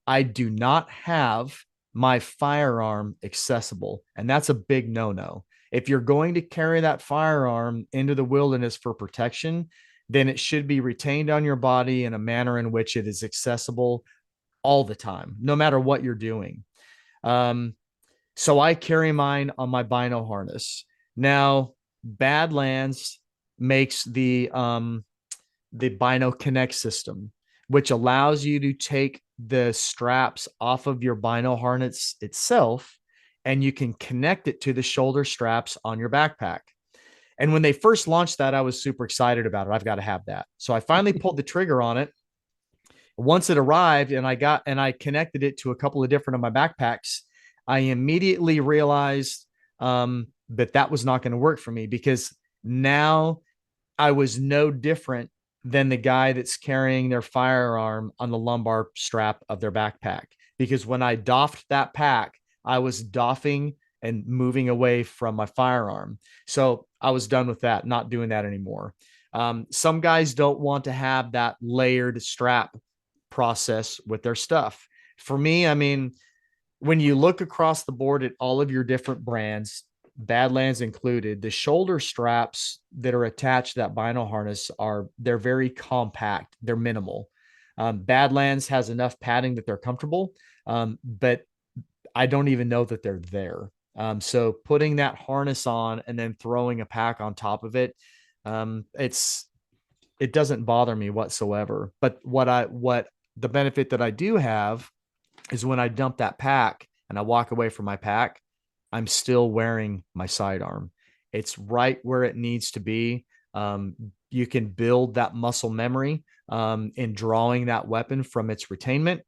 Speaker 1: I do not have my firearm accessible. And that's a big no no. If you're going to carry that firearm into the wilderness for protection, then it should be retained on your body in a manner in which it is accessible all the time, no matter what you're doing. Um, so I carry mine on my bino harness. Now, Badlands makes the Bino Connect system, which allows you to take the straps off of your bino harness itself, and you can connect it to the shoulder straps on your backpack. And when they first launched that, I was super excited about it. I've got to have that. So I finally pulled the trigger on it. Once it arrived and I connected it to a couple of different of my backpacks, I immediately realized that was not going to work for me, because now I was no different than the guy that's carrying their firearm on the lumbar strap of their backpack. Because when I doffed that pack, I was doffing and moving away from my firearm. So I was done with that, not doing that anymore. Some guys don't want to have that layered strap process with their stuff. For me, I mean, when you look across the board at all of your different brands, Badlands included, the shoulder straps that are attached to that bino harness they're very compact. They're minimal. Badlands has enough padding that they're comfortable, but I don't even know that they're there. So putting that harness on and then throwing a pack on top of it, it doesn't bother me whatsoever. But what the benefit that I do have is when I dump that pack and I walk away from my pack, I'm still wearing my sidearm. It's right where it needs to be. You can build that muscle memory in drawing that weapon from its retainment.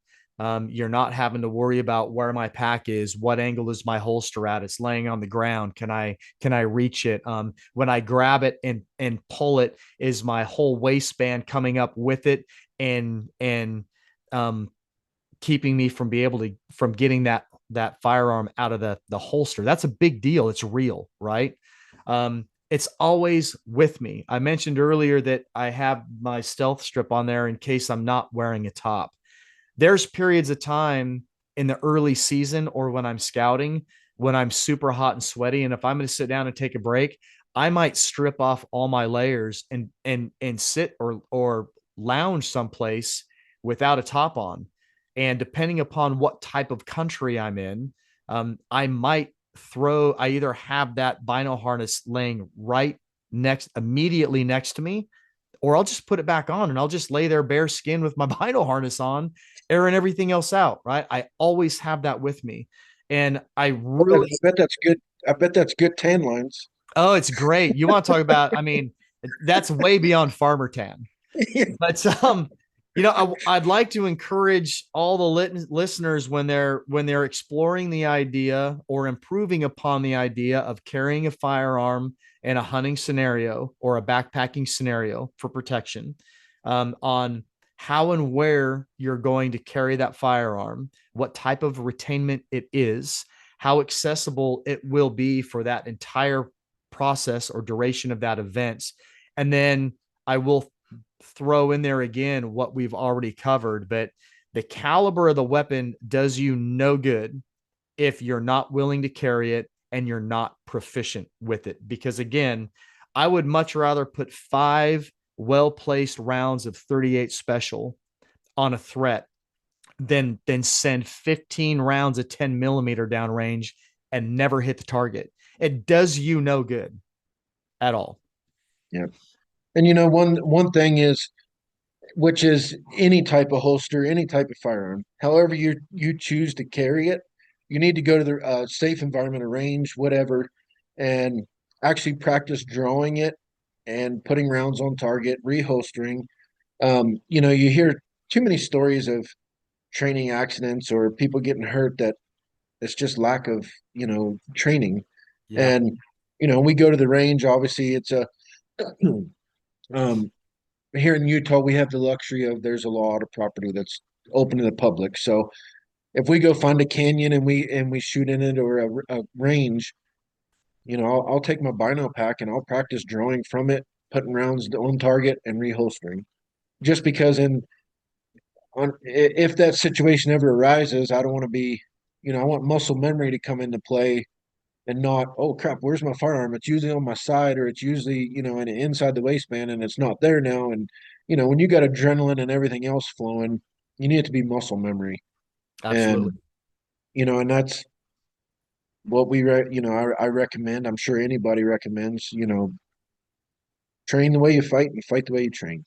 Speaker 1: You're not having to worry about where my pack is, what angle is my holster at. It's laying on the ground. Can I reach it? When I grab it and pull it, is my whole waistband coming up with it and keeping me from be able to from getting that firearm out of the holster. That's a big deal. It's real, right? It's always with me. I mentioned earlier that I have my stealth strip on there in case I'm not wearing a top. There's periods of time in the early season or when I'm scouting when I'm super hot and sweaty, and if I'm going to sit down and take a break, I might strip off all my layers and sit or lounge someplace without a top on. And depending upon what type of country I'm in, I might I either have that bino harness laying immediately next to me, or I'll just put it back on and I'll just lay there bare skin with my bino harness on, airing everything else out. Right. I always have that with me. And I really,
Speaker 2: I bet that's good. I bet that's good tan lines.
Speaker 1: oh, it's great. You want to talk about, I mean, that's way beyond farmer tan. But I'd like to encourage all the listeners when they're exploring the idea or improving upon the idea of carrying a firearm in a hunting scenario or a backpacking scenario for protection, on how and where you're going to carry that firearm, what type of retainment it is, how accessible it will be for that entire process or duration of that event. And then I will throw in there again what we've already covered, but the caliber of the weapon does you no good if you're not willing to carry it and you're not proficient with it. Because again, I would much rather put 5 well-placed rounds of 38 special on a threat than send 15 rounds of 10 millimeter downrange and never hit the target. It does you no good at all.
Speaker 2: Yeah. And one thing is, which is any type of holster, any type of firearm, however you choose to carry it, you need to go to the safe environment, a range, whatever, and actually practice drawing it and putting rounds on target, reholstering. You hear too many stories of training accidents or people getting hurt that it's just lack of training.
Speaker 1: Yeah.
Speaker 2: And we go to the range. Obviously, it's a um, here in Utah, we have the luxury of there's a lot of property that's open to the public. So if we go find a canyon and we shoot in it or a range, I'll take my bino pack and I'll practice drawing from it, putting rounds on target and reholstering. Just because if that situation ever arises, I don't want to be, I want muscle memory to come into play and not, oh crap, where's my firearm? It's usually on my side or it's usually, inside the waistband and it's not there now. And, when you got adrenaline and everything else flowing, you need it to be muscle memory. And,
Speaker 1: Absolutely.
Speaker 2: and that's what I recommend. I'm sure anybody recommends, train the way you fight and fight the way you train.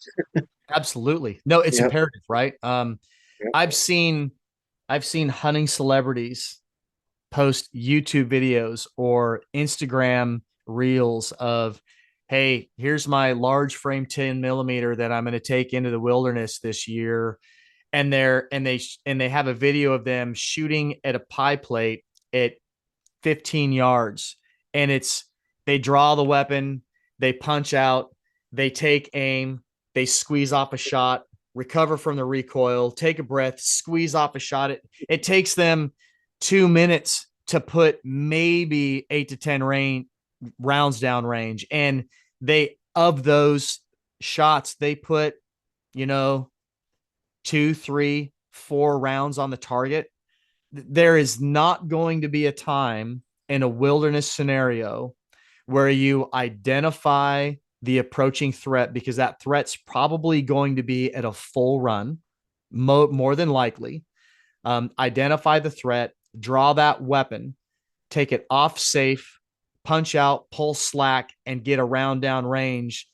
Speaker 1: Absolutely. No, it's
Speaker 2: Yep.
Speaker 1: imperative, right?
Speaker 2: Yep.
Speaker 1: I've seen I've seen hunting celebrities post YouTube videos or Instagram reels of, hey, here's my large frame 10 millimeter that I'm going to take into the wilderness this year. and they have a video of them shooting at a pie plate at 15 yards, and they draw the weapon, they punch out, they take aim, they squeeze off a shot, recover from the recoil, take a breath, squeeze off a shot. It takes them 2 minutes to put maybe 8 to 10 rounds down range, and they of those shots they put, you know, 2, 3, 4 rounds on the target. There is not going to be a time in a wilderness scenario where you identify the approaching threat, because that threat's probably going to be at a full run, more than likely. Identify the threat, draw that weapon, take it off safe, punch out, pull slack, and get a round down range,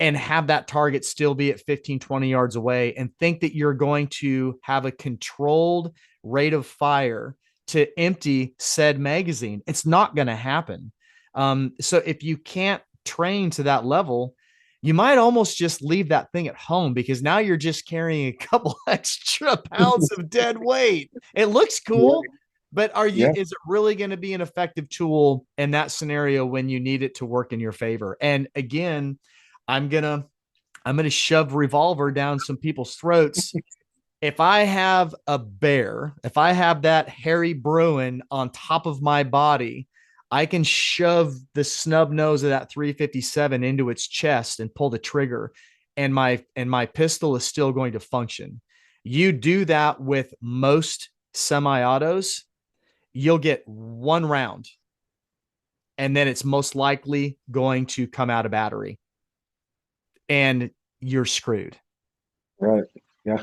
Speaker 1: and have that target still be at 15, 20 yards away, and think that you're going to have a controlled rate of fire to empty said magazine. It's not going to happen. So if you can't train to that level, you might almost just leave that thing at home, because now you're just carrying a couple extra pounds of dead weight. It looks cool, but
Speaker 2: Yeah.
Speaker 1: is it really going to be an effective tool in that scenario when you need it to work in your favor? And again, I'm gonna I'm gonna shove revolver down some people's throats. If I have a bear, if I have that hairy Bruin on top of my body, I can shove the snub nose of that 357 into its chest and pull the trigger, and my pistol is still going to function. You do that with most semi-autos, you'll get 1 round, and then it's most likely going to come out of battery, and you're screwed.
Speaker 2: Right. Yeah.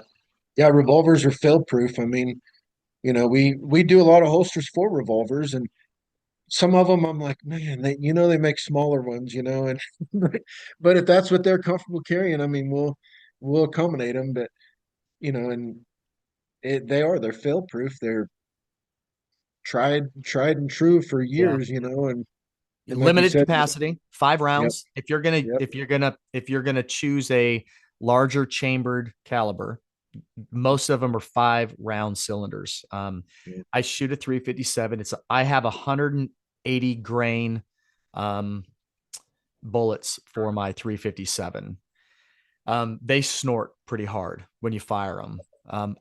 Speaker 2: Yeah. Revolvers are fail proof. I mean, we do a lot of holsters for revolvers, and some of them I'm like, man, they make smaller ones, and but if that's what they're comfortable carrying, I mean, we'll accommodate them. But and they're fail proof. They're tried and true for
Speaker 1: Yeah.
Speaker 2: years, and like you
Speaker 1: Limited
Speaker 2: said,
Speaker 1: capacity, five
Speaker 2: yep,
Speaker 1: rounds.
Speaker 2: yep,
Speaker 1: If you're gonna choose a larger chambered caliber, most of them are 5 round cylinders.
Speaker 2: yep.
Speaker 1: I shoot a 357. I have 180 grain um, bullets for my 357. They snort pretty hard when you fire them.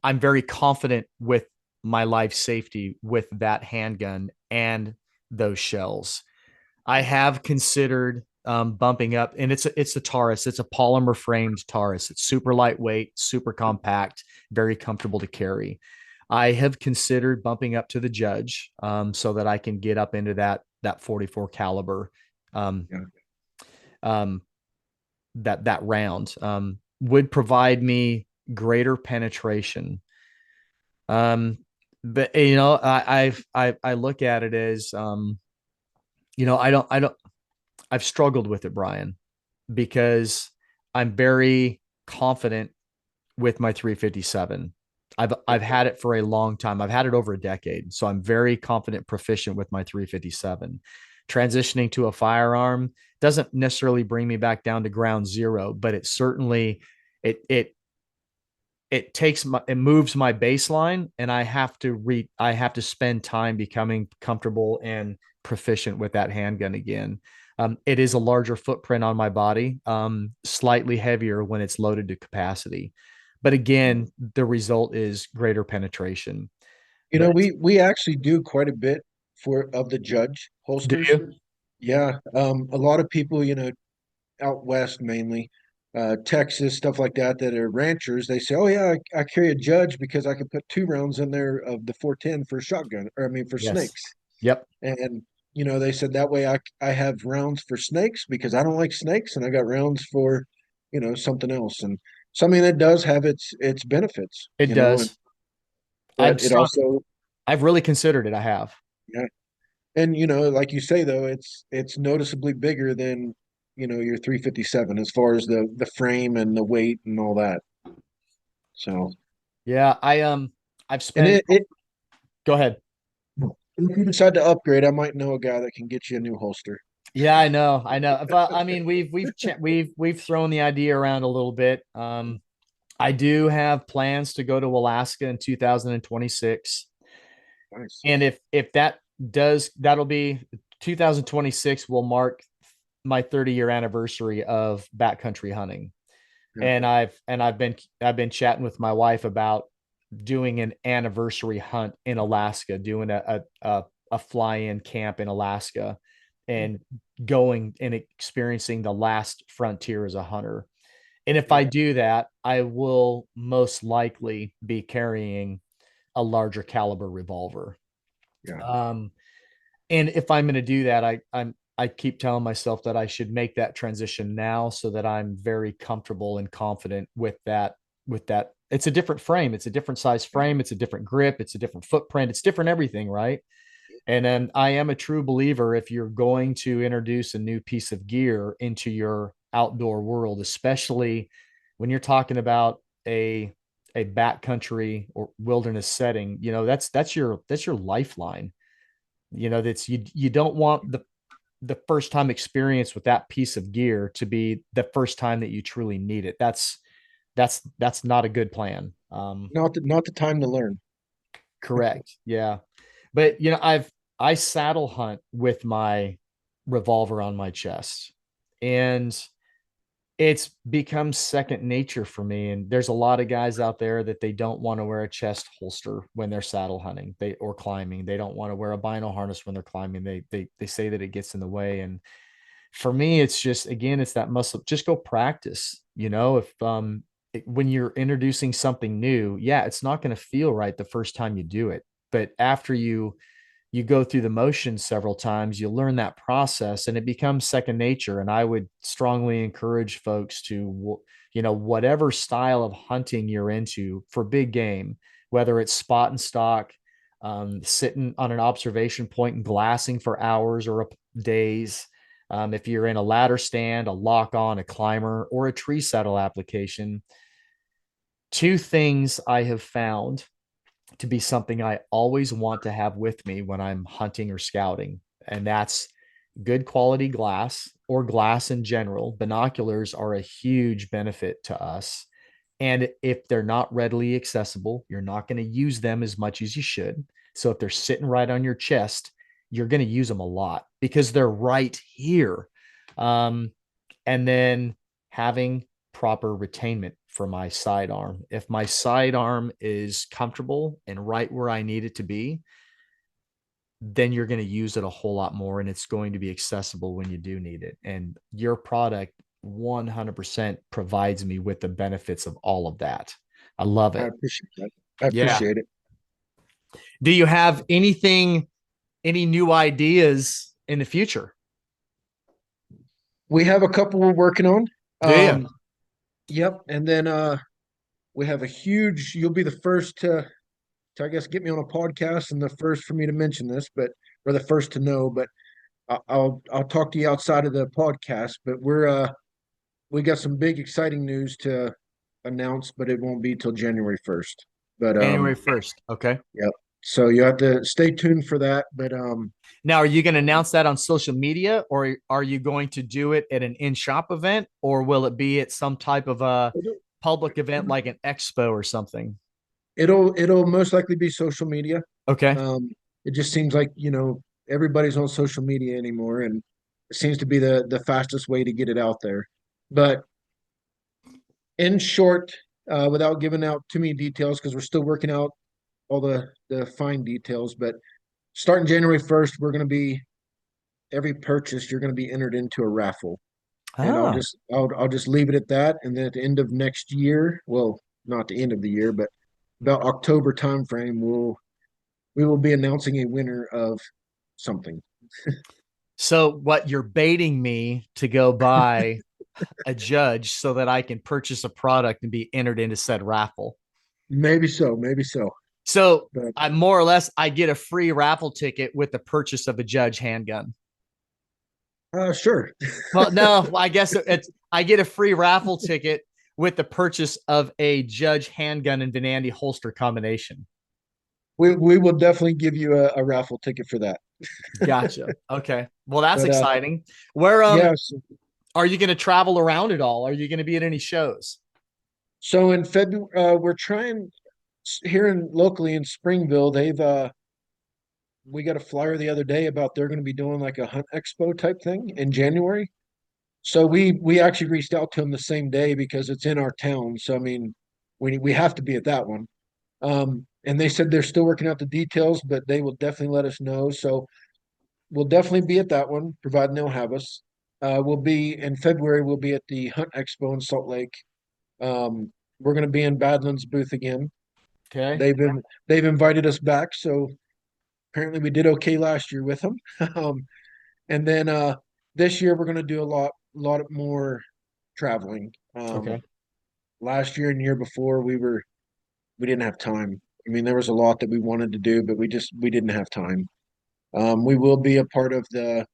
Speaker 1: I'm very confident with my life safety with that handgun and those shells. I have considered bumping up, and it's a Taurus. It's a polymer framed Taurus. It's super lightweight, super compact, very comfortable to carry. I have considered bumping up to the Judge, so that I can get up into that 44 caliber, um,
Speaker 2: Yeah.
Speaker 1: um, that round, would provide me greater penetration. But I look at it as, I don't I've struggled with it, Brian, because I'm very confident with my 357. I've had it for a long time. I've had it over a decade, so I'm very confident, proficient with my 357. Transitioning to a firearm doesn't necessarily bring me back down to ground zero, but it certainly it it it moves my baseline, and I have to spend time becoming comfortable and proficient with that handgun again. It is a larger footprint on my body, slightly heavier when it's loaded to capacity, but again, the result is greater penetration. But
Speaker 2: We actually do quite a bit for of the Judge
Speaker 1: do
Speaker 2: holsters.
Speaker 1: you?
Speaker 2: Yeah. A lot of people, out west mainly, Texas, stuff like that are ranchers. They say, "Oh yeah, I carry a Judge because I can put 2 rounds in there of the 410 for shotgun, or I mean for
Speaker 1: Yes.
Speaker 2: snakes."
Speaker 1: Yep.
Speaker 2: And they said that way I have rounds for snakes because I don't like snakes, and I got rounds for something else. And so I mean it does have its benefits,
Speaker 1: It
Speaker 2: and
Speaker 1: does. I'm
Speaker 2: but it
Speaker 1: stuck.
Speaker 2: also,
Speaker 1: I've really considered it. I have.
Speaker 2: yeah. And like you say though, it's noticeably bigger than your 357 as far as the frame and the weight and all that. So,
Speaker 1: Yeah. I've
Speaker 2: and
Speaker 1: spent.
Speaker 2: it
Speaker 1: Go ahead.
Speaker 2: if you decide to upgrade, I might know a guy that can get you a new holster.
Speaker 1: Yeah, I know. I know. But I mean, we've thrown the idea around a little bit. I do have plans to go to Alaska in 2026.
Speaker 2: Nice.
Speaker 1: And if that'll be 2026 will mark my 30-year anniversary of backcountry hunting.
Speaker 2: Yeah.
Speaker 1: And I've been chatting with my wife about doing an anniversary hunt in Alaska, doing a fly-in camp in Alaska and going and experiencing the last frontier as a hunter. And if I
Speaker 2: Yeah.
Speaker 1: do that, I will most likely be carrying a larger caliber revolver.
Speaker 2: Yeah.
Speaker 1: Um, and if I'm going to do that, I keep telling myself that I should make that transition now so that I'm very comfortable and confident with that. It's a different frame, it's a different size frame, it's a different grip, it's a different footprint, it's different everything, right? And then I am a true believer if you're going to introduce a new piece of gear into your outdoor world, especially when you're talking about a backcountry or wilderness setting, that's your lifeline. You don't want the first time experience with that piece of gear to be the first time that you truly need it. That's not a good plan.
Speaker 2: Not the time to learn.
Speaker 1: Correct. Yeah. But I saddle hunt with my revolver on my chest, and it's become second nature for me. And there's a lot of guys out there that they don't want to wear a chest holster when they're saddle hunting or climbing. They don't want to wear a bino harness when they're climbing. They say that it gets in the way. And for me, it's just, again, it's that muscle. Just go practice. If when you're introducing something new, yeah, it's not going to feel right the first time you do it, but after you go through the motions several times, you learn that process and it becomes second nature. And I would strongly encourage folks to, whatever style of hunting you're into for big game, whether it's spot and stock, sitting on an observation point and glassing for hours or days. If you're in a ladder stand, a lock on, a climber, or a tree saddle application, two things I have found to be something I always want to have with me when I'm hunting or scouting. And that's good quality glass or glass in general. Binoculars are a huge benefit to us. And if they're not readily accessible, you're not going to use them as much as you should. So if they're sitting right on your chest, you're going to use them a lot because they're right here. Um, and then having proper retainment for my sidearm. If my sidearm is comfortable and right where I need it to be, then you're going to use it a whole lot more and it's going to be accessible when you do need it. And your product 100% provides me with the benefits of all of that. I love
Speaker 2: I
Speaker 1: it.
Speaker 2: appreciate that. I
Speaker 1: Yeah.
Speaker 2: appreciate it.
Speaker 1: Do you have any new ideas in the future?
Speaker 2: We have a couple we're working on.
Speaker 1: Do you?
Speaker 2: Yep. And then we have a huge, you'll be the first to I guess get me on a podcast and the first for me to mention this, but or the first to know, but I'll talk to you outside of the podcast. But we got some big exciting news to announce, but it won't be till January 1st. But
Speaker 1: January 1st. Okay.
Speaker 2: yep. So you have to stay tuned for that. But
Speaker 1: Now, are you going to announce that on social media or are you going to do it at an in-shop event or will it be at some type of a public event like an expo or something?
Speaker 2: it'll most likely be social media.
Speaker 1: Okay.
Speaker 2: Um, it just seems like, everybody's on social media anymore, and it seems to be the fastest way to get it out there. But in short, without giving out too many details, because we're still working out all the fine details, but starting January 1st, we're going to be every purchase you're going to be entered into a raffle, and
Speaker 1: Ah,
Speaker 2: I'll just leave it at that. And then at the end of next year, well, not the end of the year, but about October timeframe, we will be announcing a winner of something.
Speaker 1: so what you're baiting me to go buy a judge so that I can purchase a product and be entered into said raffle.
Speaker 2: Maybe so, maybe so.
Speaker 1: So
Speaker 2: But
Speaker 1: I more or less I get a free raffle ticket with the purchase of a judge handgun.
Speaker 2: sure.
Speaker 1: Well, no, I guess it's I get a free raffle ticket with the purchase of a judge handgun and Venandi holster combination.
Speaker 2: We will definitely give you a raffle ticket for that.
Speaker 1: Gotcha. Okay. Well, that's
Speaker 2: But
Speaker 1: exciting. Where
Speaker 2: yes,
Speaker 1: are you going to travel around at all? Are you going to be at any shows?
Speaker 2: So in February, we're trying here in locally in Springville. We got a flyer the other day about they're going to be doing like a hunt expo type thing in January. So we actually reached out to them the same day because it's in our town. So I mean, we have to be at that one. And they said they're still working out the details, but they will definitely let us know. So we'll definitely be at that one, providing they'll have us. We'll be in February. We'll be at the Hunt Expo in Salt Lake. We're going to be in Badlands booth again.
Speaker 1: Okay.
Speaker 2: They've invited us back, so apparently we did okay last year with them. um, and then this year we're going to do a lot more traveling.
Speaker 1: Okay.
Speaker 2: Last year and year before we didn't have time. I mean, there was a lot that we wanted to do, but we didn't have time. We will be a part of the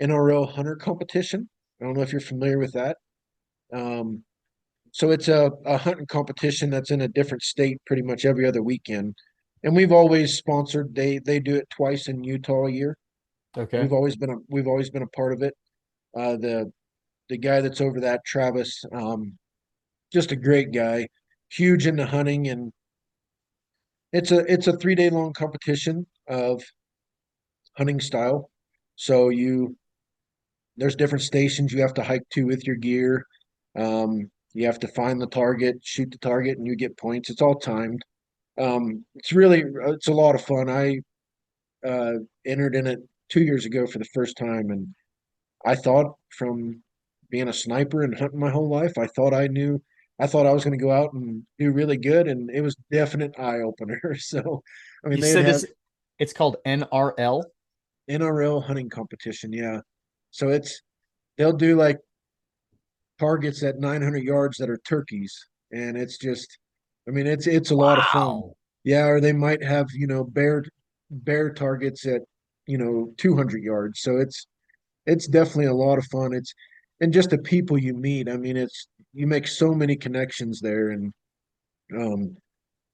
Speaker 2: NRL Hunter competition. I don't know if you're familiar with that. Um, so it's a hunting competition that's in a different state pretty much every other weekend. And we've always sponsored, they do it twice in Utah a year.
Speaker 1: Okay.
Speaker 2: We've always been a part of it. The guy that's over that, Travis, just a great guy, huge into hunting, and it's a 3 day long competition of hunting style. So there's different stations you have to hike to with your gear. You have to find the target, shoot the target, and you get points. It's all timed. It's a lot of fun. I uh, entered in it 2 years ago for the first time, and I thought from being a sniper and hunting my whole life, I thought I was going to go out and do really good, and it was definite eye opener. So, I mean,
Speaker 1: You
Speaker 2: they'd
Speaker 1: said
Speaker 2: have
Speaker 1: it's called NRL.
Speaker 2: NRL hunting competition, yeah. So they'll do like targets at 900 yards that are turkeys, and it's just, I mean, it's a lot of fun.
Speaker 1: Wow.
Speaker 2: Yeah, or they might have bear targets at 200 yards. So it's definitely a lot of fun. It's and just the people you meet. I mean, it's you make so many connections there, and um,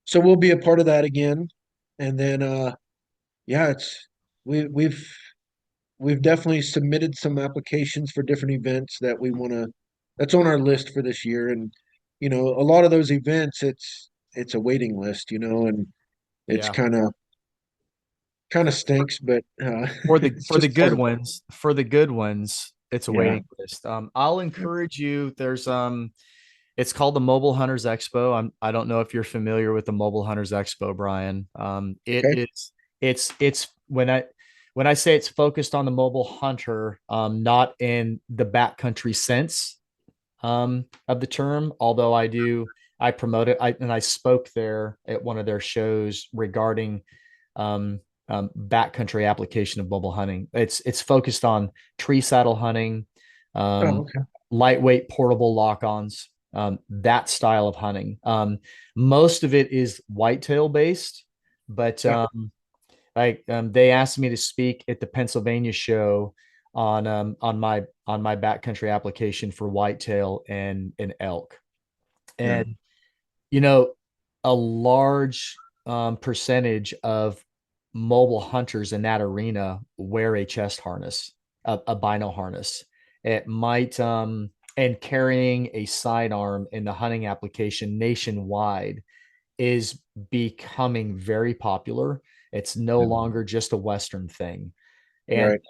Speaker 2: so we'll be a part of that again. And then yeah, it's we we've definitely submitted some applications for different events that we want to that's on our list for this year. And a lot of those events, it's a waiting list, and it's
Speaker 1: Yeah.
Speaker 2: kind of stinks, but
Speaker 1: For the
Speaker 2: it's
Speaker 1: for the
Speaker 2: just part
Speaker 1: good
Speaker 2: of it.
Speaker 1: ones, it's a
Speaker 2: Yeah.
Speaker 1: waiting list. I'll encourage you. It's called the Mobile Hunters Expo. I don't know if you're familiar with the Mobile Hunters Expo, Brian. It
Speaker 2: Okay.
Speaker 1: is it's when I say it's focused on the mobile hunter, not in the backcountry sense of the term, although I promote it. And I spoke there at one of their shows regarding um, backcountry application of mobile hunting. It's focused on tree saddle hunting,
Speaker 2: Oh,
Speaker 1: um,
Speaker 2: okay.
Speaker 1: lightweight portable lock-ons, that style of hunting. Most of it is whitetail based, but
Speaker 2: Yeah.
Speaker 1: they asked me to speak at the Pennsylvania show on my backcountry application for whitetail and elk.
Speaker 2: Yeah.
Speaker 1: And a large percentage of mobile hunters in that arena wear a chest harness, a bino harness. It might and carrying a sidearm in the hunting application nationwide is becoming very popular. It's no
Speaker 2: Yeah.
Speaker 1: longer just a Western thing. And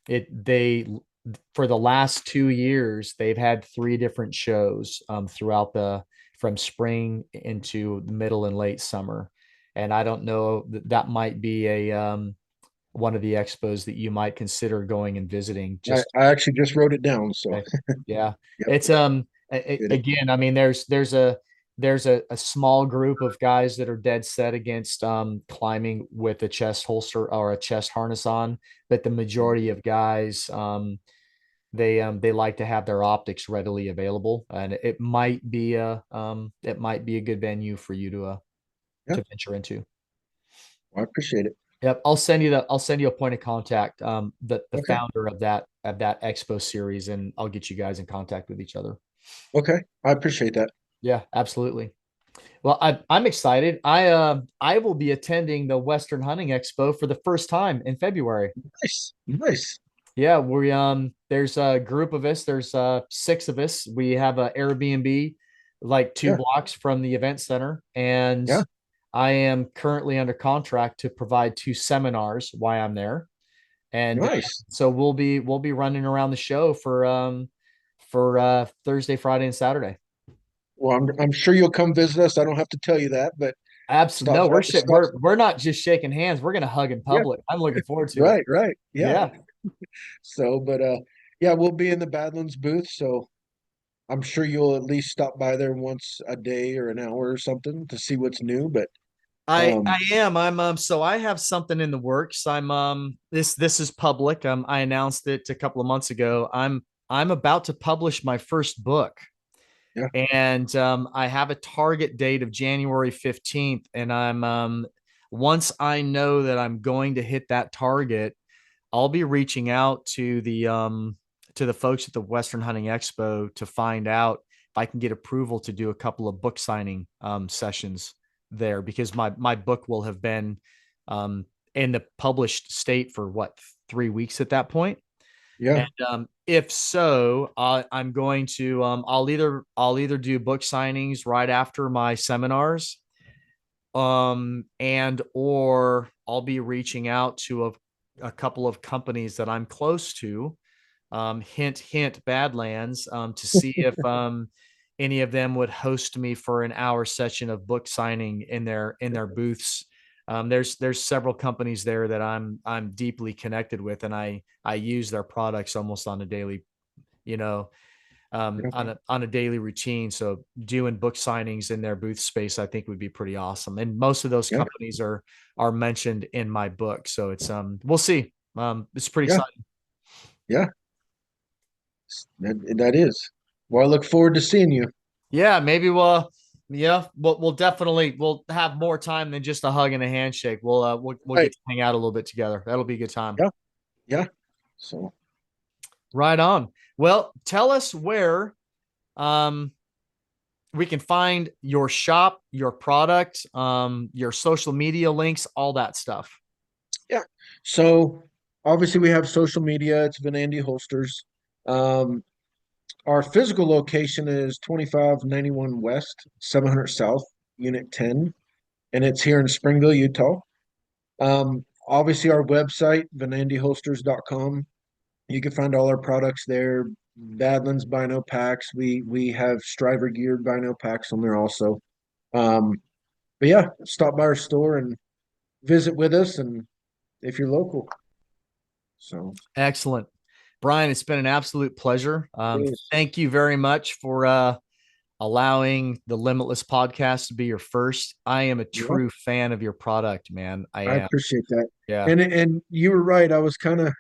Speaker 2: Right.
Speaker 1: they for the last 2 years they've had three different shows throughout the from spring into the middle and late summer. And I don't know that might be a one of the expos that you might consider going and visiting.
Speaker 2: I,
Speaker 1: Just
Speaker 2: I actually just wrote it down. So,
Speaker 1: okay. Yeah,
Speaker 2: yep.
Speaker 1: it's
Speaker 2: Did it.
Speaker 1: again, I mean, there's a small group of guys that are dead set against climbing with a chest holster or a chest harness on, but the majority of guys they like to have their optics readily available, and it might be a good venue for you
Speaker 2: Yeah.
Speaker 1: to venture into.
Speaker 2: I appreciate it.
Speaker 1: Yep, I'll send you a point of contact, the
Speaker 2: Okay.
Speaker 1: founder of that expo series, and I'll get you guys in contact with each other.
Speaker 2: Okay. I appreciate that.
Speaker 1: Yeah, absolutely. Well, I'm excited. I will be attending the Western Hunting Expo for the first time in February.
Speaker 2: Nice. Nice.
Speaker 1: Yeah, there's a group of us. There's six of us. We have a Airbnb. like two
Speaker 2: Yeah.
Speaker 1: blocks from the event center. And
Speaker 2: Yeah.
Speaker 1: I am currently under contract to provide two seminars while I'm there. And
Speaker 2: Nice.
Speaker 1: so we'll be running around the show for Thursday, Friday, and Saturday.
Speaker 2: Well, I'm sure you'll come visit us. I don't have to tell you that, but
Speaker 1: Absolutely.
Speaker 2: stop
Speaker 1: No,
Speaker 2: by. Stop.
Speaker 1: we're not just shaking hands. We're gonna hug in
Speaker 2: Yeah.
Speaker 1: public. I'm looking forward to it.
Speaker 2: Right. Right. Yeah.
Speaker 1: Yeah.
Speaker 2: So, but yeah, we'll be in the Badlands booth. So I'm sure you'll at least stop by there once a day or an hour or something to see what's new. But
Speaker 1: I
Speaker 2: um,
Speaker 1: am. I'm so I have something in the works. I'm this is public. I announced it a couple of months ago. I'm about to publish my first book.
Speaker 2: yeah,
Speaker 1: And I have a target date of January 15th. And once I know that I'm going to hit that target, I'll be reaching out to the folks at the Western Hunting Expo to find out if I can get approval to do a couple of book signing sessions there, because my book will have been um, in the published state for what, 3 weeks at that point.
Speaker 2: yeah,
Speaker 1: And if so, I'm going to I'll either do book signings right after my seminars, and or I'll be reaching out to a couple of companies that I'm close to, hint hint Badlands, to see if any of them would host me for an hour session of book signing in their booths. There's several companies there that I'm deeply connected with, and I use their products almost on a daily, you know,
Speaker 2: yeah,
Speaker 1: on a daily routine. So doing book signings in their booth space, I think would be pretty awesome. And most of those
Speaker 2: yeah,
Speaker 1: companies are mentioned in my book. So it's we'll see. It's pretty
Speaker 2: yeah,
Speaker 1: exciting.
Speaker 2: yeah. That is. Well, I look forward to seeing you.
Speaker 1: Yeah, maybe we'll definitely we'll have more time than just a hug and a handshake. We'll get
Speaker 2: Right.
Speaker 1: to hang out a little bit together. That'll be a good time.
Speaker 2: Yeah. Yeah. So
Speaker 1: Right on. Well, tell us where um we can find your shop, your product, your social media links, all that stuff.
Speaker 2: yeah. So obviously we have social media. It's Venandi Holsters. Um, our physical location is 2591 West, 700 South, Unit 10, and it's here in Springville, Utah. Obviously our website, venandiholsters.com. You can find all our products there. Badlands Bino packs. We have Striver geared Bino packs on there also. Um, but yeah, stop by our store and visit with us, and if you're local. So
Speaker 1: Excellent. Brian, it's been an absolute pleasure.
Speaker 2: please,
Speaker 1: Thank you very much for allowing the Limitless podcast to be your first. I am a
Speaker 2: yeah,
Speaker 1: true fan of your product, man. I
Speaker 2: I
Speaker 1: am.
Speaker 2: appreciate that.
Speaker 1: Yeah.
Speaker 2: And you were right. I was kind of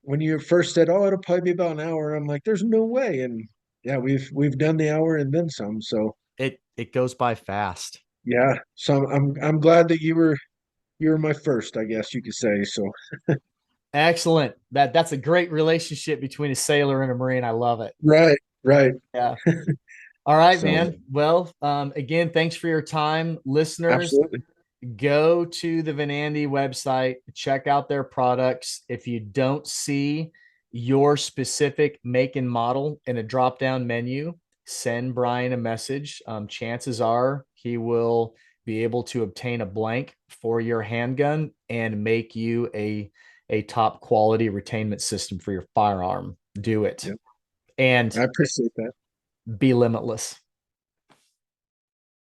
Speaker 2: when you first said, "Oh, it'll probably be about an hour." I'm like, "There's no way." And yeah, we've done the hour and then some. So
Speaker 1: It goes by fast.
Speaker 2: yeah, so I'm glad that you were my first, I guess you could say. So
Speaker 1: Excellent. That's a great relationship between a sailor and a Marine. I love it.
Speaker 2: right, right.
Speaker 1: Yeah. All right,
Speaker 2: So
Speaker 1: man. Well, again, thanks for your time. Listeners,
Speaker 2: absolutely.
Speaker 1: go to the Venandi website, check out their products. If you don't see your specific make and model in a drop down menu, send Brian a message. Chances are he will be able to obtain a blank for your handgun and make you a top quality retainment system for your firearm. Do it
Speaker 2: Yeah,
Speaker 1: and
Speaker 2: I appreciate that.
Speaker 1: be limitless.